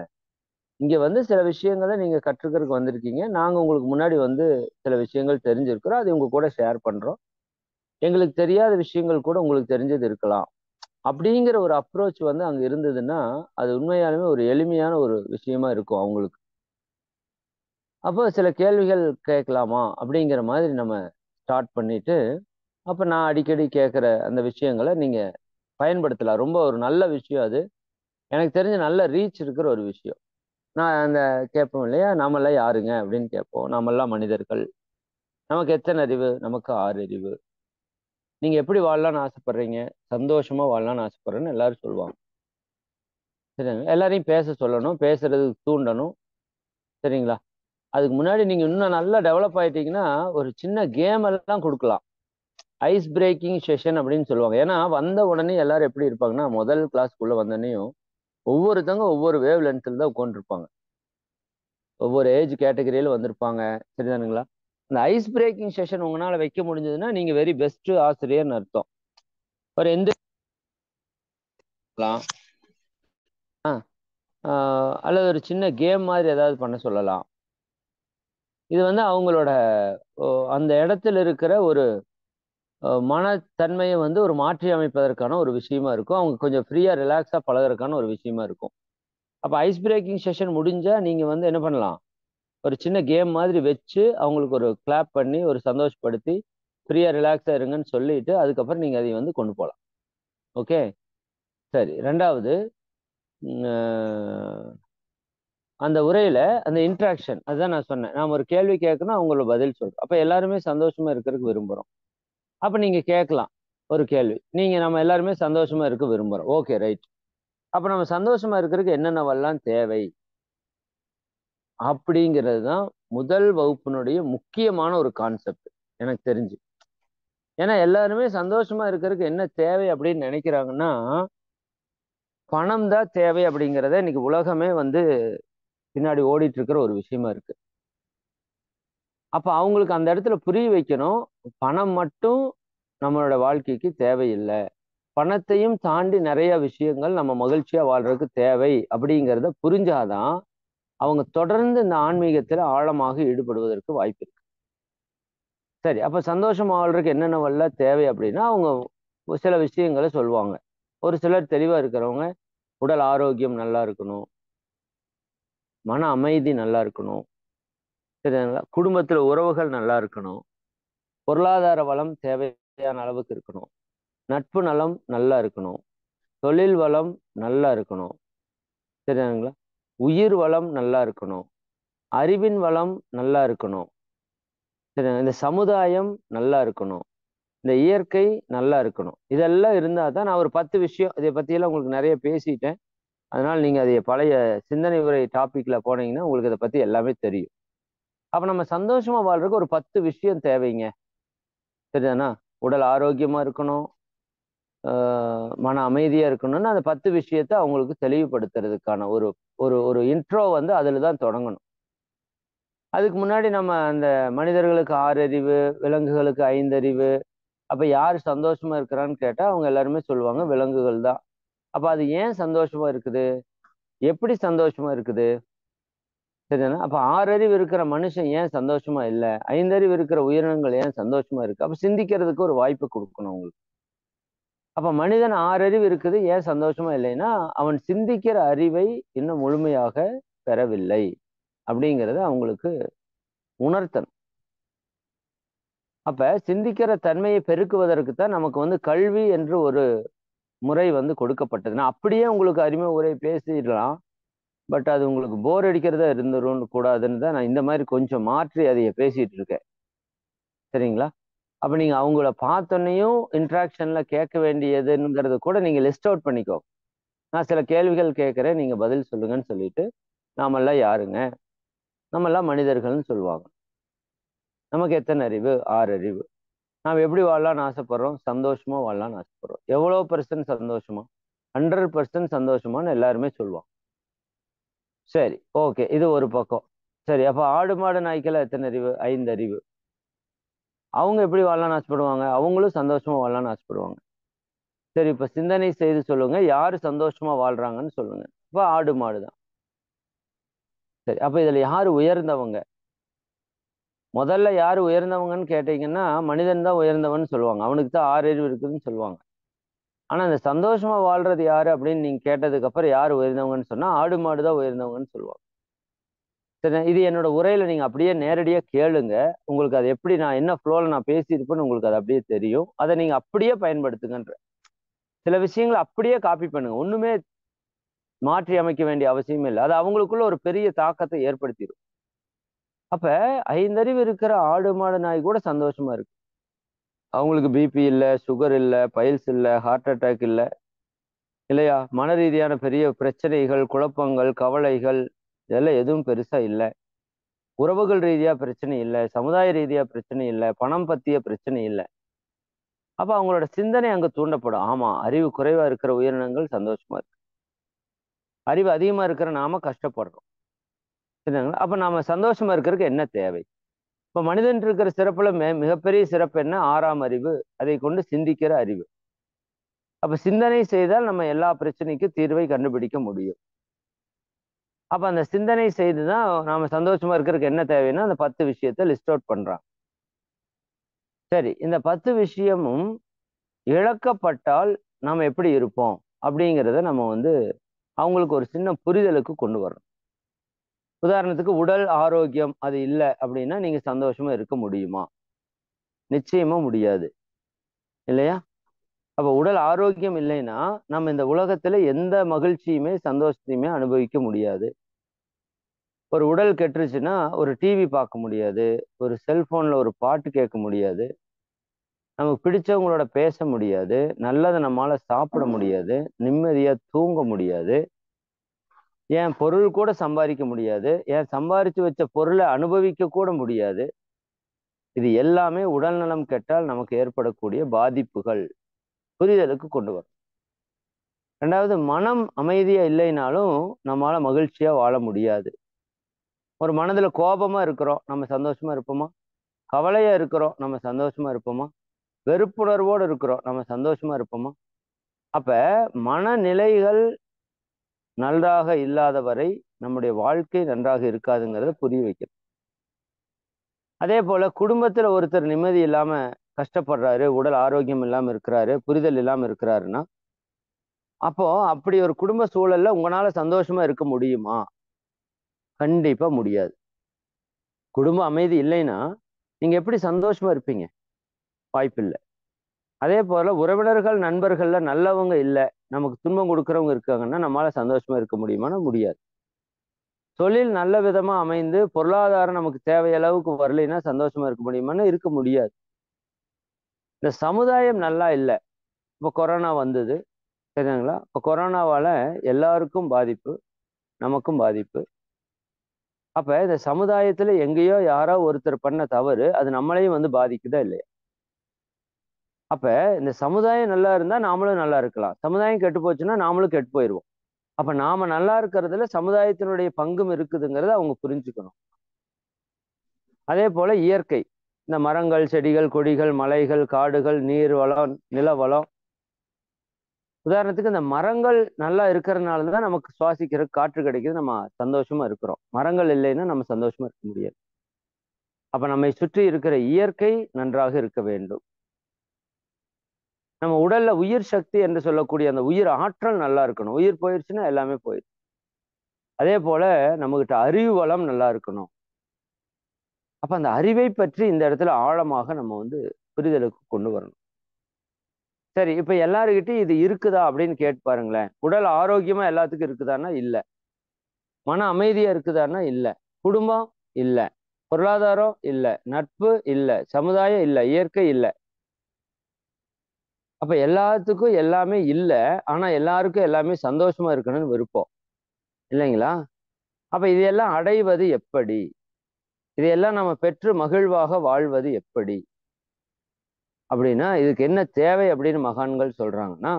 இங்க வந்து சில விஷயங்களை நீங்க கற்றுக்கிறதுக்கு வந்திருக்கீங்க. நாங்க உங்களுக்கு முன்னாடி வந்து சில விஷயங்கள் தெரிஞ்சிருக்கிறோம். அதை உங்க கூட ஷேர் பண்றோம். எங்களுக்கு தெரியாத விஷயங்கள் கூட உங்களுக்கு தெரிஞ்சது இருக்கலாம். அப்படிங்கிற ஒரு அப்ரோச் வந்து அங்க இருந்ததுன்னா, அது உண்மையாலுமே ஒரு எளிமையான ஒரு விஷயமா இருக்கும் அவங்களுக்கு. அப்போ சில கேள்விகள் கேட்கலாமா? அப்படிங்கிற மாதிரி நம்ம ஸ்டார்ட் பண்ணிட்டு, அப்ப நான் அடிக்கடி கேட்கிற அந்த விஷயங்கள நீங்க பயன்படுத்தலாம். ரொம்ப ஒரு நல்ல விஷயம் அது. எனக்கு தெரிஞ்சு நல்ல ரீச் இருக்கிற ஒரு விஷயம். நான் அந்த கேட்போம் இல்லையா? "நாமெல்லாம் யாருங்க?" அப்படின்னு கேட்போம். "நாமெல்லாம் மனிதர்கள். நமக்கு எத்தன அறிவு? நமக்கு 6 அறிவு. நீங்க எப்படி வாழலாம்னு ஆசைப்படுறீங்க? சந்தோஷமா வாழலாம்னு ஆசைப்படுறேன்னு" எல்லாரும் சொல்லுவாங்க. சரிங்களா? எல்லாரையும் பேச சொல்லணும். பேசுறதுக்கு தூண்டணும். சரிங்களா? அதுக்கு முன்னாடி நீங்க இன்னும் நல்லா டெவலப் ஆயிட்டீங்கன்னா, ஒரு சின்ன கேம் எல்லாம் குடுக்கலாம். ஐஸ் பிரேக்கிங் செஷன் அப்படின்னு சொல்லுவாங்க. ஏன்னா, வந்த உடனே எல்லாரும் எப்படி இருப்பாங்கன்னா, முதல் கிளாஸ்க்குள்ள வந்தோனேயும், ஒவ்வொருத்தவங்க ஒவ்வொரு வேவ் லென்த்ல தான் உட்கார்ந்துருப்பாங்க. ஒவ்வொரு ஏஜ் கேட்டகரியில வந்திருப்பாங்க. சரிதானுங்களா? அந்த ஐஸ் பிரேக்கிங் செஷன் உங்கனால வைக்க முடிஞ்சதுன்னா, நீங்க வெரி பெஸ்ட் ஆசிரியர்ன்னு அர்த்தம். ஒரு ஆ, ஆ, அல்லது ஒரு சின்ன கேம் மாதிரி ஏதாவது பண்ண சொல்லலாம். இது வந்து அவங்களோட ஓ அந்த இடத்துல இருக்கிற ஒரு மனத்தன்மைய வந்து ஒரு மாற்றி அமைப்பதற்கான ஒரு விஷயமா இருக்கும். அவங்க கொஞ்சம் ஃப்ரீயா, ரிலாக்ஸா பழகுறதுக்கான ஒரு விஷயமா இருக்கும். அப்ப ஐஸ் பிரேக்கிங் செஷன் முடிஞ்சா, நீங்க வந்து என்ன பண்ணலாம்? ஒரு சின்ன கேம் மாதிரி வச்சு, அவங்களுக்கு ஒரு கிளாப் பண்ணி, ஒரு சந்தோஷப்படுத்தி, ஃப்ரீயா, ரிலாக்ஸா இருங்கன்னு சொல்லிட்டு, அதுக்கப்புறம் நீங்க அதை வந்து கொண்டு போலாம். ஓகே? சரி. 2வது ம் அ அந்த உரையில அந்த இன்டராக்ஷன் அதுதான் நான் சொன்னேன். நாம ஒரு கேள்வி கேட்கணும், அவங்கள பதில் சொல்றோம். அப்ப எல்லாருமே சந்தோஷமா இருக்கறதுக்கு விரும்புறோம். அப்ப நீங்க கேட்கலாம், ஒரு கேள்வி. நம்ம எல்லாருமே சந்தோஷமா இருக்க விரும்புறோம். Okay, right. அப்ப நம்ம சந்தோஷமா இருக்கறதுக்கு என்னென்னவெல்லாம் தேவை? அப்படிங்கிறது தான் முதல் வகுப்பினுடைய முக்கியமான ஒரு கான்செப்ட் எனக்கு தெரிஞ்சு. ஏன்னா எல்லாருமே சந்தோஷமா இருக்கறதுக்கு என்ன தேவை அப்படின்னு நினைக்கிறாங்கன்னா, பணம் தான் தேவை அப்படிங்கிறத இன்னைக்கு உலகமே வந்து பின்னாடி ஓடிட்டு இருக்கிற ஒரு விஷயமா இருக்கு. அப்ப அவங்களுக்கு அந்த இடத்துல புரிய வைக்கணும். பணம் மட்டும் நம்மளோட வாழ்க்கைக்கு தேவையில்ல. பணத்தையும் தாண்டி நிறைய விஷயங்கள் நம்ம மகிழ்ச்சியா வாழ்றதுக்கு தேவை அப்படிங்கிறத புரிஞ்சாதான், அவங்க தொடர்ந்து இந்த ஆன்மீகத்துல ஆழமாக ஈடுபடுவதற்கு வாய்ப்பு இருக்கு. சரி, அப்ப சந்தோஷமா வாழ்றதுக்கு என்னென்னவெல்லாம் தேவை அப்படின்னா, அவங்க சில விஷயங்கள சொல்லுவாங்க. ஒரு சிலர் தெளிவா இருக்கிறவங்க, உடல் ஆரோக்கியம் நல்லா இருக்கணும், மன அமைதி நல்லா இருக்கணும், சரிங்களா? குடும்பத்துல உறவுகள் நல்லா இருக்கணும், பொருளாதார வளம் தேவையான அளவுக்கு இருக்கணும், நட்பு நலம் நல்லா இருக்கணும், தொழில் வளம் நல்லா இருக்கணும், சரிங்களா? உயிர் வளம் நல்லா இருக்கணும், அறிவின் வளம் நல்லா இருக்கணும், சரிங்களா? இந்த சமுதாயம் நல்லா இருக்கணும், இந்த இயற்கை நல்லா இருக்கணும். இதெல்லாம் இருந்தா தான் நான் ஒரு 10 விஷயம் இதை பத்தியெல்லாம் உங்களுக்கு நிறைய பேசிட்டேன். அதனால நீங்க அதை பழைய சிந்தனை உரை டாபிக்ல போனீங்கன்னா, உங்களுக்கு இத பத்தி எல்லாமே தெரியும். அப்ப நம்ம சந்தோஷமா வாழ்றதுக்கு ஒரு 10 விஷயம் தேவைங்க. சரிதானா? உடல் ஆரோக்கியமா இருக்கணும், ஆ மன அமைதியா இருக்கணும்னு அந்த 10 விஷயத்த அவங்களுக்கு தெளிவுபடுத்துறதுக்கான ஒரு ஒரு ஒரு இன்ட்ரோ வந்து அதுல தான் தொடங்கணும். அதுக்கு முன்னாடி நம்ம அந்த மனிதர்களுக்கு 6 அறிவு, விலங்குகளுக்கு 5 அறிவு. அப்ப யாரு சந்தோஷமா இருக்கிறான்னு கேட்டா, அவங்க எல்லாருமே சொல்லுவாங்க விலங்குகள் தான். அப்ப அது ஏன் சந்தோஷமா இருக்குது? எப்படி சந்தோஷமா இருக்குது? சரிதானே? அப்ப 6 அறிவு இருக்கிற மனுஷன் ஏன் சந்தோஷமா இல்ல? 5 அறிவு இருக்கிற உயிரினங்கள் ஏன் சந்தோஷமா இருக்கு? அப்ப சிந்திக்கிறதுக்கு ஒரு வாய்ப்பு குடுக்கணும் அவங்களுக்கு. அப்ப மனிதன் 6 அறிவு இருக்குது, ஏன் சந்தோஷமா இல்லைன்னா, அவன் சிந்திக்கிற அறிவை இன்னும் முழுமையாக பெறவில்லை. அப்படிங்கிறத அவங்களுக்கு உணர்த்தணும். அப்ப சிந்திக்கிற தன்மையை பெருக்குவதற்கு தான் நமக்கு வந்து கல்வி என்று ஒரு முறை வந்து கொடுக்கப்பட்டது. நான் அப்படியே உங்களுக்கு அறிமுக உரை பேசிடலாம். பட் அது உங்களுக்கு போர் அடிக்கிறதா இருந்துரும் கூடாதுன்னு தான் நான் இந்த மாதிரி கொஞ்சம் மாற்றி அதைய பேசிட்டு இருக்கேன். சரிங்களா? அப்ப நீங்க அவங்கள பார்த்தோன்னையும் இன்டராக்ஷன்ல கேட்க வேண்டியதுங்கிறத கூட நீங்க லிஸ்ட் அவுட் பண்ணிக்கோ. நான் சில கேள்விகள் கேட்கிறேன். நீங்க பதில் சொல்லுங்கன்னு சொல்லிட்டு, நாமெல்லாம் யாருங்க? நம்மெல்லாம் மனிதர்கள்ன்னு சொல்லுவாங்க. நமக்கு எத்தன அறிவு? 6 அறிவு. நாம் எப்படி வாழலாம்னு ஆசைப்படுறோம்? சந்தோஷமா வாழலாம்னு ஆசைப்படுறோம். எவ்வளோ பெர்சன்ட் சந்தோஷமா? 100% சந்தோஷமான்னு எல்லாருமே சொல்லுவாங்க. சரி, ஓகே. இது ஒரு பக்கம். சரி, அப்ப ஆடு, மாடு, நாய்க்கெல்லாம் எத்தன அறிவு? 5 அறிவு. அவங்க எப்படி வாழலாம்னு ஆசைப்படுவாங்க? அவங்களும் சந்தோஷமா வாழலாம்னு ஆசைப்படுவாங்க. சரி, இப்ப சிந்தனை செய்து சொல்லுங்க. யாரு சந்தோஷமா வாழ்றாங்கன்னு சொல்லுங்க. அப்ப ஆடு, மாடு தான். சரி, அப்ப இதுல யாரு உயர்ந்தவங்க? முதல்ல யாரு உயர்ந்தவங்கன்னு கேட்டீங்கன்னா, மனிதன் தான் உயர்ந்தவன் சொல்லுவாங்க. அவனுக்கு தான் 6 அறிவு இருக்குதுன்னு சொல்லுவாங்க. ஆனா இந்த சந்தோஷமா வாழ்றது யாரு அப்படின்னு நீங்க கேட்டதுக்கு அப்புறம் யாரு உயர்ந்தவங்கன்னு சொன்னா, ஆடு மாடு தான் உயர்ந்தவங்கன்னு சொல்லுவாங்க. சரி, இது என்னோட உரையில நீங்க அப்படியே நேரடியா கேளுங்க. உங்களுக்கு அது எப்படி நான் என்ன ஃப்ளோல நான் பேசியிருப்பேன்னு உங்களுக்கு அது அப்படியே தெரியும். அத நீங்க அப்படியே பயன்படுத்துங்கன்றேன். சில விஷயங்கள அப்படியே காப்பி பண்ணுங்க. ஒண்ணுமே மாற்றி அமைக்க வேண்டிய அவசியமே இல்ல. அது அவங்களுக்குள்ள ஒரு பெரிய தாக்கத்தை ஏற்படுத்திரும். அப்ப 5 அறிவு இருக்கிற ஆடு, மாடு, நாய் கூட சந்தோஷமா இருக்கு. அவங்களுக்கு பிபி இல்ல, சுகர் இல்ல, பைல்ஸ் இல்ல, ஹார்ட் அட்டாக் இல்ல, இல்லையா? மன ரீதியான பெரிய பிரச்சனைகள், குழப்பங்கள், கவலைகள் இதெல்லாம் எதுவும் பெருசா இல்ல. உறவுகள் ரீதியா பிரச்சனை இல்ல, சமுதாய ரீதியா பிரச்சனை இல்ல, பணம் பத்திய பிரச்சனை இல்ல. அப்ப அவங்களோட சிந்தனை அங்க தூண்டப்படும். ஆமா, அறிவு குறைவா இருக்கிற உயிரினங்கள் சந்தோஷமா இருக்கு. அறிவு அதிகமா இருக்கிற நாம கஷ்டப்படுறோம். சரிங்களா? அப்ப நாம சந்தோஷமா இருக்கிறதுக்கு என்ன தேவை? இப்ப மனிதன் இருக்கிற சிறப்புல மிகப்பெரிய சிறப்பு என்ன? 6ஆம் அறிவு. அதை கொண்டு சிந்திக்கிற அறிவு. அப்ப சிந்தனை செய்தால் நம்ம எல்லா பிரச்சனைக்கும் தீர்வை கண்டுபிடிக்க முடியும். அப்ப அந்த சிந்தனை செய்துதான் நாம சந்தோஷமா இருக்கிறதுக்கு என்ன தேவைன்னா, அந்த 10 விஷயத்த லிஸ்ட் அவுட் பண்றான். சரி, இந்த 10 விஷயமும் இழக்கப்பட்டால் நாம எப்படி இருப்போம்? அப்படிங்கிறத நம்ம அவங்களுக்கு ஒரு சின்ன புரிதலுக்கு கொண்டு வரணும். உதாரணத்துக்கு உடல் ஆரோக்கியம் அது இல்ல அப்படின்னா, நீங்க சந்தோஷமா இருக்க முடியுமா? நிச்சயமா முடியாது. இல்லையா? அப்ப உடல் ஆரோக்கியம் இல்லைன்னா, நம்ம இந்த உலகத்துல எந்த மகிழ்ச்சியுமே, சந்தோஷத்தையுமே அனுபவிக்க முடியாது. ஒரு உடல் கெட்டுருச்சுன்னா, ஒரு டிவி பார்க்க முடியாது. ஒரு செல்போன்ல ஒரு பாட்டு கேட்க முடியாது. நமக்கு பிடிச்சவங்களோட பேச முடியாது. நல்லத நம்மால சாப்பிட முடியாது. நிம்மதியா தூங்க முடியாது. ஏன் பொருள் கூட சம்பாதிக்க முடியாது. ஏன் சம்பாரிச்சு வச்ச பொருள அனுபவிக்க கூட முடியாது. இது எல்லாமே உடல் நலம் கெட்டால் நமக்கு ஏற்படக்கூடிய பாதிப்புகள். புரிதலுக்கு கொண்டு வரும். 2வது மனம் அமைதியா இல்லைனாலும் நம்மால மகிழ்ச்சியா வாழ முடியாது. ஒரு மனதுல கோபமா இருக்கிறோம். நம்ம சந்தோஷமா இருப்போமா? கவலையா இருக்கிறோம். நம்ம சந்தோஷமா இருப்போமா? வெறுப்புணர்வோடு இருக்கிறோம். நம்ம சந்தோஷமா இருப்போமா? அப்ப மனநிலைகள் நன்றாக இல்லாத வரை நம்முடைய வாழ்க்கை நன்றாக இருக்காதுங்கிறத புரிய வைக்கணும். அதே போல குடும்பத்துல ஒருத்தர் நிம்மதி இல்லாம கஷ்டப்படுறாரு, உடல் ஆரோக்கியம் இல்லாம இருக்கிறாரு, புரிதல் இல்லாம இருக்கிறாருன்னா, அப்போ அப்படி ஒரு குடும்ப சூழல்ல உங்களால சந்தோஷமா இருக்க முடியுமா? கண்டிப்பா முடியாது. குடும்ப அமைதி இல்லைன்னா, நீங்க எப்படி சந்தோஷமா இருப்பீங்க? வாய்ப்பில்ல. அதே போல உறவினர்கள், நண்பர்கள்ல நல்லவங்க இல்ல. நமக்கு துன்பம் குடுக்குறவங்க இருக்காங்கன்னா, நம்மால சந்தோஷமா இருக்க முடியுமான்னா முடியாது. தொழில் நல்ல விதமா அமைந்து, பொருளாதாரம் நமக்கு தேவை அளவுக்கு வரலைன்னா சந்தோஷமா இருக்க முடியுமான்னா இருக்க முடியாது. இந்த சமுதாயம் நல்லா இல்ல. இப்ப கொரோனா வந்தது. சரிங்களா? இப்ப கொரோனாவால எல்லாருக்கும் பாதிப்பு. நமக்கும் பாதிப்பு. அப்ப இந்த சமுதாயத்துல எங்கேயோ யாரோ ஒருத்தர் பண்ண தவறு, அது நம்மளையும் பாதிக்குதா இல்லையா? அப்ப இந்த சமுதாயம் நல்லா இருந்தா நாமளும் நல்லா இருக்கலாம். சமுதாயம் கெட்டு போச்சுன்னா நாமளும் கெட்டு போயிருவோம். அப்ப நாம நல்லா இருக்கிறதுல சமுதாயத்தினுடைய பங்கும் இருக்குதுங்கிறத அவங்க புரிஞ்சுக்கணும். அதே போல இயற்கை. இந்த மரங்கள், செடிகள், கொடிகள், மலைகள், காடுகள், நீர் வளம், நில வளம். உதாரணத்துக்கு இந்த மரங்கள் நல்லா இருக்கிறதுனால தான் நமக்கு சுவாசிக்கிற காற்று கிடைக்குது. நம்ம சந்தோஷமா இருக்கிறோம். மரங்கள் இல்லைன்னா நம்ம சந்தோஷமா இருக்க முடியாது. அப்ப நம்மை சுற்றி இருக்கிற இயற்கை நன்றாக இருக்க வேண்டும். நம்ம உடல்ல உயிர் சக்தி என்று சொல்லக்கூடிய அந்த உயிர் ஆற்றல் நல்லா இருக்கணும். உயிர் போயிருச்சுன்னா எல்லாமே போயிடும். அதே போல நம்மகிட்ட அறிவு வளம் நல்லா இருக்கணும். அப்ப அந்த அறிவை பற்றி இந்த இடத்துல ஆழமாக நம்ம புரிதலுக்கு கொண்டு வரணும். சரி, இப்ப எல்லாருகிட்டயும் இது இருக்குதா அப்படின்னு கேட்டு பாருங்களேன். உடல் ஆரோக்கியமா எல்லாத்துக்கும் இருக்குதான்னா இல்ல. மன அமைதியா இருக்குதான்னா இல்ல. குடும்பம் இல்ல. பொருளாதாரம் இல்ல. நட்பு இல்ல. சமுதாயம் இல்ல. இயற்கை இல்ல. அப்ப எல்லாத்துக்கும் எல்லாமே இல்ல. ஆனா எல்லாருக்கும் எல்லாமே சந்தோஷமா இருக்கணும்னு விருப்பம். இல்லைங்களா? அப்ப இதையெல்லாம் அடைவது எப்படி? இதையெல்லாம் நம்ம பெற்று மகிழ்வாக வாழ்வது எப்படி? அப்படின்னா, இதுக்கு என்ன தேவை அப்படின்னு மகான்கள் சொல்றாங்கன்னா,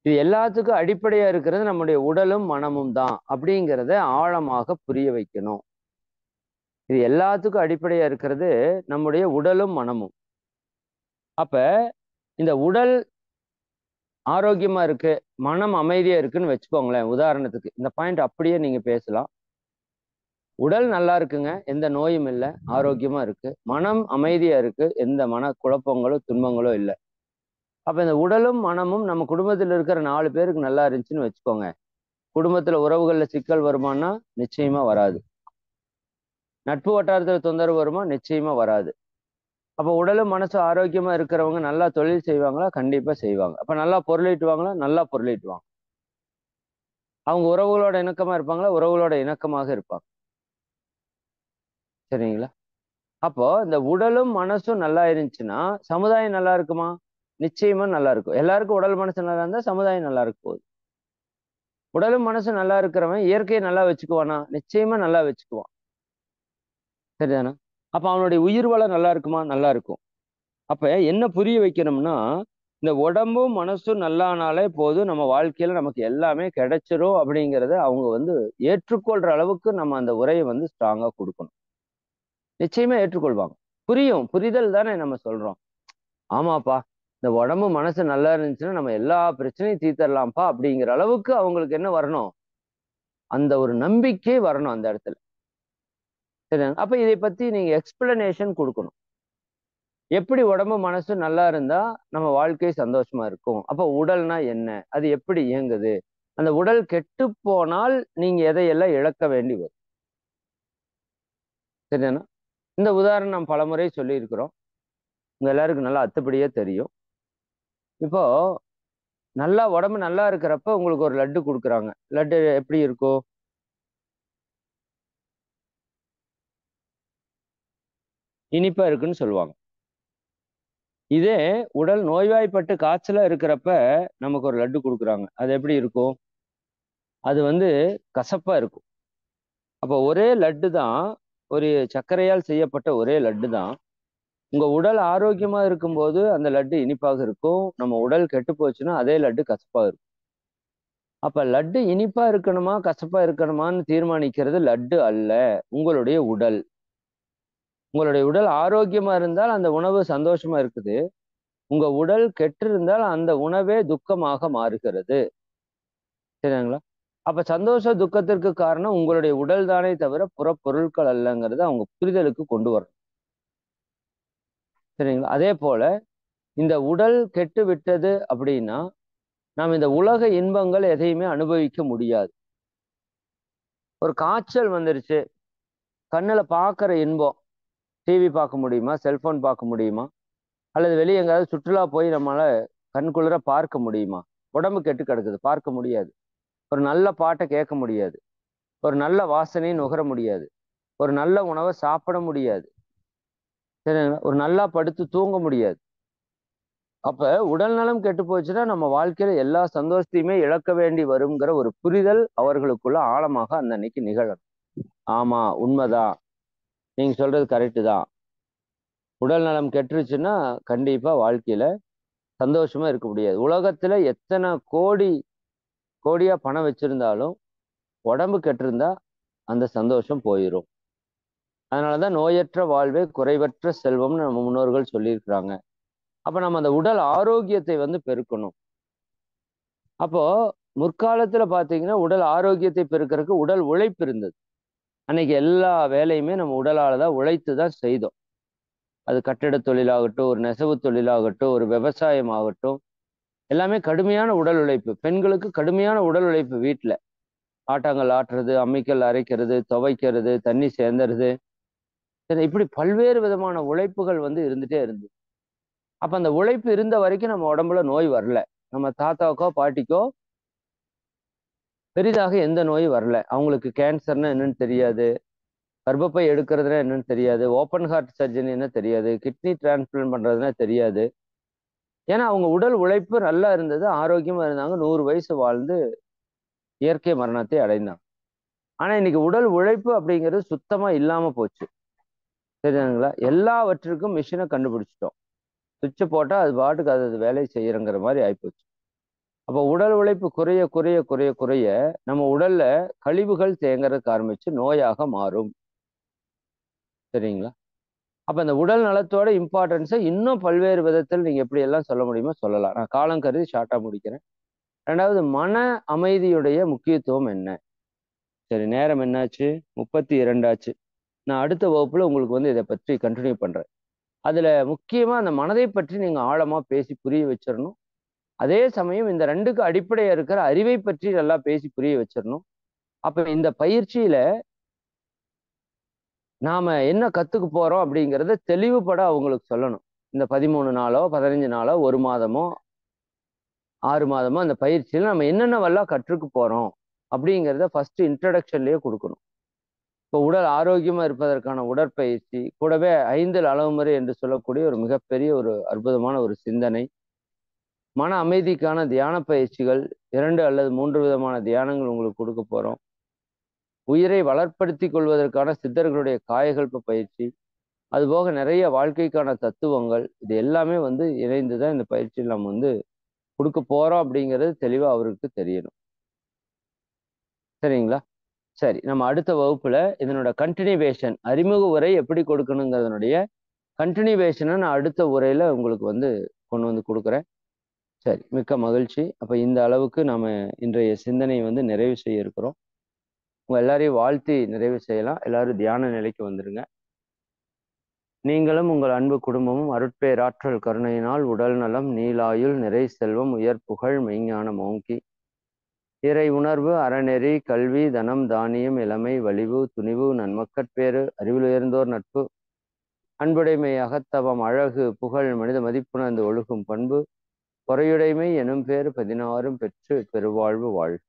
இது எல்லாத்துக்கும் அடிப்படையா இருக்கிறது நம்முடைய உடலும், மனமும் தான் அப்படிங்கிறத ஆழமாக புரிய வைக்கணும். இது எல்லாத்துக்கும் அடிப்படையா இருக்கிறது நம்முடைய உடலும், மனமும். அப்ப இந்த உடல் ஆரோக்கியமா இருக்கு, மனம் அமைதியா இருக்குன்னு வச்சுக்கோங்களேன். உதாரணத்துக்கு இந்த பாயிண்ட் அப்படியே நீங்க பேசலாம். உடல் நல்லா இருக்குங்க, எந்த நோயும் இல்லை, ஆரோக்கியமா இருக்கு. மனம் அமைதியா இருக்கு, எந்த மன குழப்பங்களோ துன்பங்களோ இல்லை. அப்ப இந்த உடலும் மனமும் நம்ம குடும்பத்தில் இருக்கிற 4 பேருக்கு நல்லா இருந்துச்சுன்னு வச்சுக்கோங்க, குடும்பத்துல உறவுகள்ல சிக்கல் வருமானா? நிச்சயமா வராது. நட்பு வட்டாரத்துல தொந்தரவு வருமா? நிச்சயமா வராது. அப்ப உடலும் மனசும் ஆரோக்கியமா இருக்கிறவங்க நல்லா தொழில் செய்வாங்களா? கண்டிப்பா செய்வாங்க. அப்ப நல்லா பொருளீட்டுவாங்களா? நல்லா பொருளீட்டுவாங்க. அவங்க உறவுகளோட இணக்கமா இருப்பாங்களா? உறவுகளோட இணக்கமாக இருப்பாங்க. சரிங்களா? அப்போ இந்த உடலும் மனசும் நல்லா இருந்துச்சுன்னா சமுதாயம் நல்லா இருக்குமா? நிச்சயமா நல்லா இருக்கும். எல்லாருக்கும் உடல் மனசு நல்லா இருந்தா சமுதாயம் நல்லா இருக்க போகுது. உடலும் மனசும் நல்லா இருக்கிறவன் இயற்கையை நல்லா வச்சுக்குவானா? நிச்சயமா நல்லா வச்சுக்குவான். சரிதானா? அப்ப அவனுடைய உயிர் வளம் நல்லா இருக்குமா? நல்லா இருக்கும். அப்ப என்ன புரிய வைக்கணும்னா, இந்த உடம்பும் மனசும் நல்லானாலே போதும், நம்ம வாழ்க்கையில நமக்கு எல்லாமே கிடைச்சிரும் அப்படிங்கிறத அவங்க ஏற்றுக்கொள்ற அளவுக்கு நம்ம அந்த உரையை ஸ்ட்ராங்கா கொடுக்கணும். நிச்சயமா ஏற்றுக்கொள்வாங்க. புரியும். புரிதல் தானே நம்ம சொல்றோம். ஆமாப்பா, இந்த உடம்பு மனசு நல்லா இருந்துச்சுன்னா நம்ம எல்லா பிரச்சனையும் தீர்த்தரலாம்ப்பா அப்படிங்கிற அளவுக்கு அவங்களுக்கு என்ன வரணும்? அந்த ஒரு நம்பிக்கை வரணும் அந்த இடத்துல. சரியா? அப்ப இதை பத்தி நீங்க எக்ஸ்பிளனேஷன் கொடுக்கணும். எப்படி உடம்பு மனசு நல்லா இருந்தா நம்ம வாழ்க்கை சந்தோஷமா இருக்கும். அப்ப உடல்னா என்ன? அது எப்படி இயங்குது? அந்த உடல் கெட்டு போனால் நீங்க எதையெல்லாம் இழக்க வேண்டி வரும். சரிதானா? இந்த உதாரணம் நாம் பலமுறை சொல்லியிருக்கிறோம். உங்க எல்லாருக்கும் நல்லா அத்துப்படியே தெரியும். இப்போ நல்லா உடம்பு நல்லா இருக்கிறப்ப உங்களுக்கு ஒரு லட்டு குடுக்குறாங்க. லட்டு எப்படி இருக்கும்? இனிப்பா இருக்குன்னு சொல்லுவாங்க. இதே உடல் நோய்வாய்ப்பட்டு காய்ச்சலா இருக்கிறப்ப நமக்கு ஒரு லட்டு குடுக்குறாங்க. அது எப்படி இருக்கும்? அது கசப்பா இருக்கும். அப்ப ஒரே லட்டு தான், ஒரு சர்க்கரையால் செய்யப்பட்ட ஒரே லட்டு தான். உங்க உடல் ஆரோக்கியமா இருக்கும்போது அந்த லட்டு இனிப்பாக இருக்கும். நம்ம உடல் கெட்டு போச்சுன்னா அதே லட்டு கசப்பா இருக்கும். அப்ப லட்டு இனிப்பா இருக்கணுமா, கசப்பா இருக்கணுமான்னு தீர்மானிக்கிறது லட்டு அல்ல, உங்களுடைய உடல். உங்களுடைய உடல் ஆரோக்கியமா இருந்தால் அந்த உணவு சந்தோஷமா இருக்குது. உங்க உடல் கெட்டிருந்தால் அந்த உணவே துக்கமாக மாறுகிறது. சரிங்களா? அப்ப சந்தோஷ துக்கத்திற்கு காரணம் உங்களுடைய உடல் தானே தவிர புறப்பொருட்கள் அல்லங்கிறத அவங்க புரிதலுக்கு கொண்டு வரணும். சரிங்களா? அதே போல இந்த உடல் கெட்டு விட்டது அப்படின்னா நாம் இந்த உலக இன்பங்கள் எதையுமே அனுபவிக்க முடியாது. ஒரு காய்ச்சல் வந்துருச்சு, கண்ணுல பார்க்கிற இன்பம், டிவி பார்க்க முடியுமா? செல்போன் பார்க்க முடியுமா? அல்லது வெளியே எங்கேயாவது சுற்றுலா போய் நம்மளால கண்குளிர பார்க்க முடியுமா? உடம்பு கெட்டு கிடக்குது, பார்க்க முடியாது. ஒரு நல்ல பாட்டை கேட்க முடியாது. ஒரு நல்ல வாசனையை நுகர முடியாது. ஒரு நல்ல உணவை சாப்பிட முடியாது. சரிங்களா? ஒரு நல்லா படுத்து தூங்க முடியாது. அப்ப உடல் நலம் கெட்டு போச்சுன்னா நம்ம வாழ்க்கையில எல்லா சந்தோஷத்தையுமே இழக்க வேண்டி வருங்கிற ஒரு புரிதல் அவர்களுக்குள்ள ஆழமாக அந்த அன்னைக்கு நிகழணும். ஆமா, உண்மைதான், நீங்க சொல்றது கரெக்டு தான். உடல் நலம் கெட்டுருச்சுன்னா கண்டிப்பா வாழ்க்கையில சந்தோஷமா இருக்க முடியாது. உலகத்துல எத்தனை கோடி கோடியா பணம் வச்சிருந்தாலும் உடம்பு கெட்டிருந்தா அந்த சந்தோஷம் போயிரும். அதனாலதான் நோயற்ற வாழ்வே குறைவற்ற செல்வம்னு நம்ம முன்னோர்கள் சொல்லியிருக்கிறாங்க. அப்ப நம்ம அந்த உடல் ஆரோக்கியத்தை பெருக்கணும். அப்போ முற்காலத்துல பாத்தீங்கன்னா உடல் ஆரோக்கியத்தை பெருக்கிறதுக்கு உடல் உழைப்பு இருந்தது. அன்னைக்கு எல்லா வேலையுமே நம்ம உடலால தான் உழைத்து தான் செய்தோம். அது கட்டிட தொழிலாகட்டும், ஒரு நெசவு தொழிலாகட்டும், ஒரு விவசாயம் ஆகட்டும், எல்லாமே கடுமையான உடல் உழைப்பு. பெண்களுக்கு கடுமையான உடல் உழைப்பு வீட்டுல. ஆட்டாங்கல் ஆட்டுறது, அம்மிக்கல் அரைக்கிறது, துவைக்கிறது, தண்ணி சேர்ந்துறது, சரி, இப்படி பல்வேறு விதமான உழைப்புகள் இருந்துட்டே இருந்தது. அப்ப அந்த உழைப்பு இருந்த வரைக்கும் நம்ம உடம்புல நோய் வரல. நம்ம தாத்தாவுக்கோ பாட்டிக்கோ பெரிதாக எந்த நோயும் வரல. அவங்களுக்கு கேன்சர்னா என்னன்னு தெரியாது, கர்ப்பப்பை எடுக்கிறதுனா என்னன்னு தெரியாது, ஓப்பன் ஹார்ட் சர்ஜரி என்ன தெரியாது, கிட்னி டிரான்ஸ்பிளான்ட் பண்றதுன்னா தெரியாது. ஏன்னா அவங்க உடல் உழைப்பு நல்லா இருந்தது, ஆரோக்கியமா இருந்தாங்க, 100 வயசு வாழ்ந்து இயற்கை மரணத்தை அடைந்தாங்க. ஆனா இன்னைக்கு உடல் உழைப்பு அப்படிங்கிறது சுத்தமா இல்லாம போச்சு. சரிங்களா? எல்லாவற்றிற்கும் மிஷினை கண்டுபிடிச்சிட்டோம். சுவிட்சை போட்டா அது பாட்டுக்கு அது வேலையை செய்யறங்கிற மாதிரி ஆயிப்போச்சு. அப்போ உடல் உழைப்பு குறைய குறைய குறைய குறைய நம்ம உடல்ல கழிவுகள் தேங்கறதுக்கு ஆரம்பிச்சு நோயாக மாறும். சரிங்களா? அப்ப இந்த உடல் நலத்தோட இம்பார்ட்டன்ஸை இன்னும் பல்வேறு விதத்தில் நீங்க எப்படி எல்லாம் சொல்ல முடியுமோ சொல்லலாம். நான் காலம் கருதி ஷார்ட்டா முடிக்கிறேன். ரெண்டாவது, மன அமைதியுடைய முக்கியத்துவம் என்ன? சரி, நேரம் என்னாச்சு? 32 ஆச்சு. நான் அடுத்த வகுப்புல உங்களுக்கு வந்து இதை பற்றி கண்டினியூ பண்றேன். அதுல முக்கியமா அந்த மனதை பற்றி நீங்க ஆழமா பேசி புரிய வச்சிடணும். அதே சமயம் இந்த 2க்கு அடிப்படையா இருக்கிற அறிவை பற்றி நல்லா பேசி புரிய வச்சிடணும். அப்ப இந்த பயிற்சியில நாம என்ன கத்துக்க போறோம் அப்படிங்கிறத தெளிவுபட அவங்களுக்கு சொல்லணும். இந்த 13 நாளோ 15 நாளோ 1 மாதமோ 6 மாதமோ அந்த பயிற்சியில நம்ம என்னென்னவெல்லாம் கற்றுக்க போறோம் அப்படிங்கிறத ஃபர்ஸ்ட் இன்ட்ரடக்ஷன்லயே கொடுக்கணும். இப்போ உடல் ஆரோக்கியமா இருப்பதற்கான உடற்பயிற்சி கூடவே 5 அளவுமுறை என்று சொல்லக்கூடிய ஒரு மிகப்பெரிய ஒரு அற்புதமான ஒரு சிந்தனை, மன அமைதிக்கான தியான பயிற்சிகள், 2 அல்லது 3 விதமான தியானங்கள் உங்களுக்கு கொடுக்க போறோம். உயிரை வளர்ப்படுத்திக் கொள்வதற்கான சித்தர்களுடைய காயகல்ப பயிற்சி, அதுபோக நிறைய வாழ்க்கைக்கான தத்துவங்கள், இது எல்லாமே வந்து இணைந்துதான் இந்த பயிற்சியில் நம்ம வந்து கொடுக்க போறோம் அப்படிங்கிறது தெளிவா அவருக்கு தெரியணும். சரிங்களா? சரி, நம்ம அடுத்த வகுப்புல இதனோட கண்டினியூவேஷன், அறிமுக உரை எப்படி கொடுக்கணுங்கிறதனுடைய கண்டினியூவேஷனை நான் அடுத்த உரையில உங்களுக்கு வந்து கொண்டு வந்து கொடுக்குறேன். சரி, மிக்க மகிழ்ச்சி. அப்ப இந்த அளவுக்கு நாம இன்றைய சிந்தனை வந்து நிறைவு செய்ய இருக்கிறோம். உங்க எல்லாரையும் வாழ்த்தி நிறைவு செய்யலாம். எல்லாரும் தியான நிலைக்கு வந்துருங்க. நீங்களும் உங்கள் அன்பு குடும்பமும் அருட்பேராற்றல் கருணையினால் உடல் நலம், நீலாயுள், நிறை செல்வம், உயர் புகழ், மெய்ஞானம் ஓங்கி இறை உணர்வு, அறநெறி, கல்வி, தனம், தானியம், இளமை, வலிவு, துணிவு, நன்மக்கட்பேறு, அறிவில் உயர்ந்தோர் நட்பு, அன்புடைமை, அகத்தவம், அழகு, புகழ், மனித மதிப்புணர்ந்து ஒழுகும் பண்பு, பொறையுடைமை எனும் பேறு 16ம் பெற்று பெருவாழ்வு வாழ்க.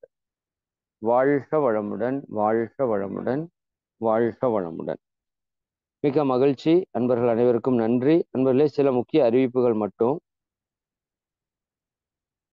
வாழ்க வளமுடன், வாழ்க வளமுடன், வாழ்க வளமுடன். மிக்க மகிழ்ச்சி. அன்பர்கள் அனைவருக்கும் நன்றி. அன்பர்களே, சில முக்கிய அறிவிப்புகள் மட்டும்.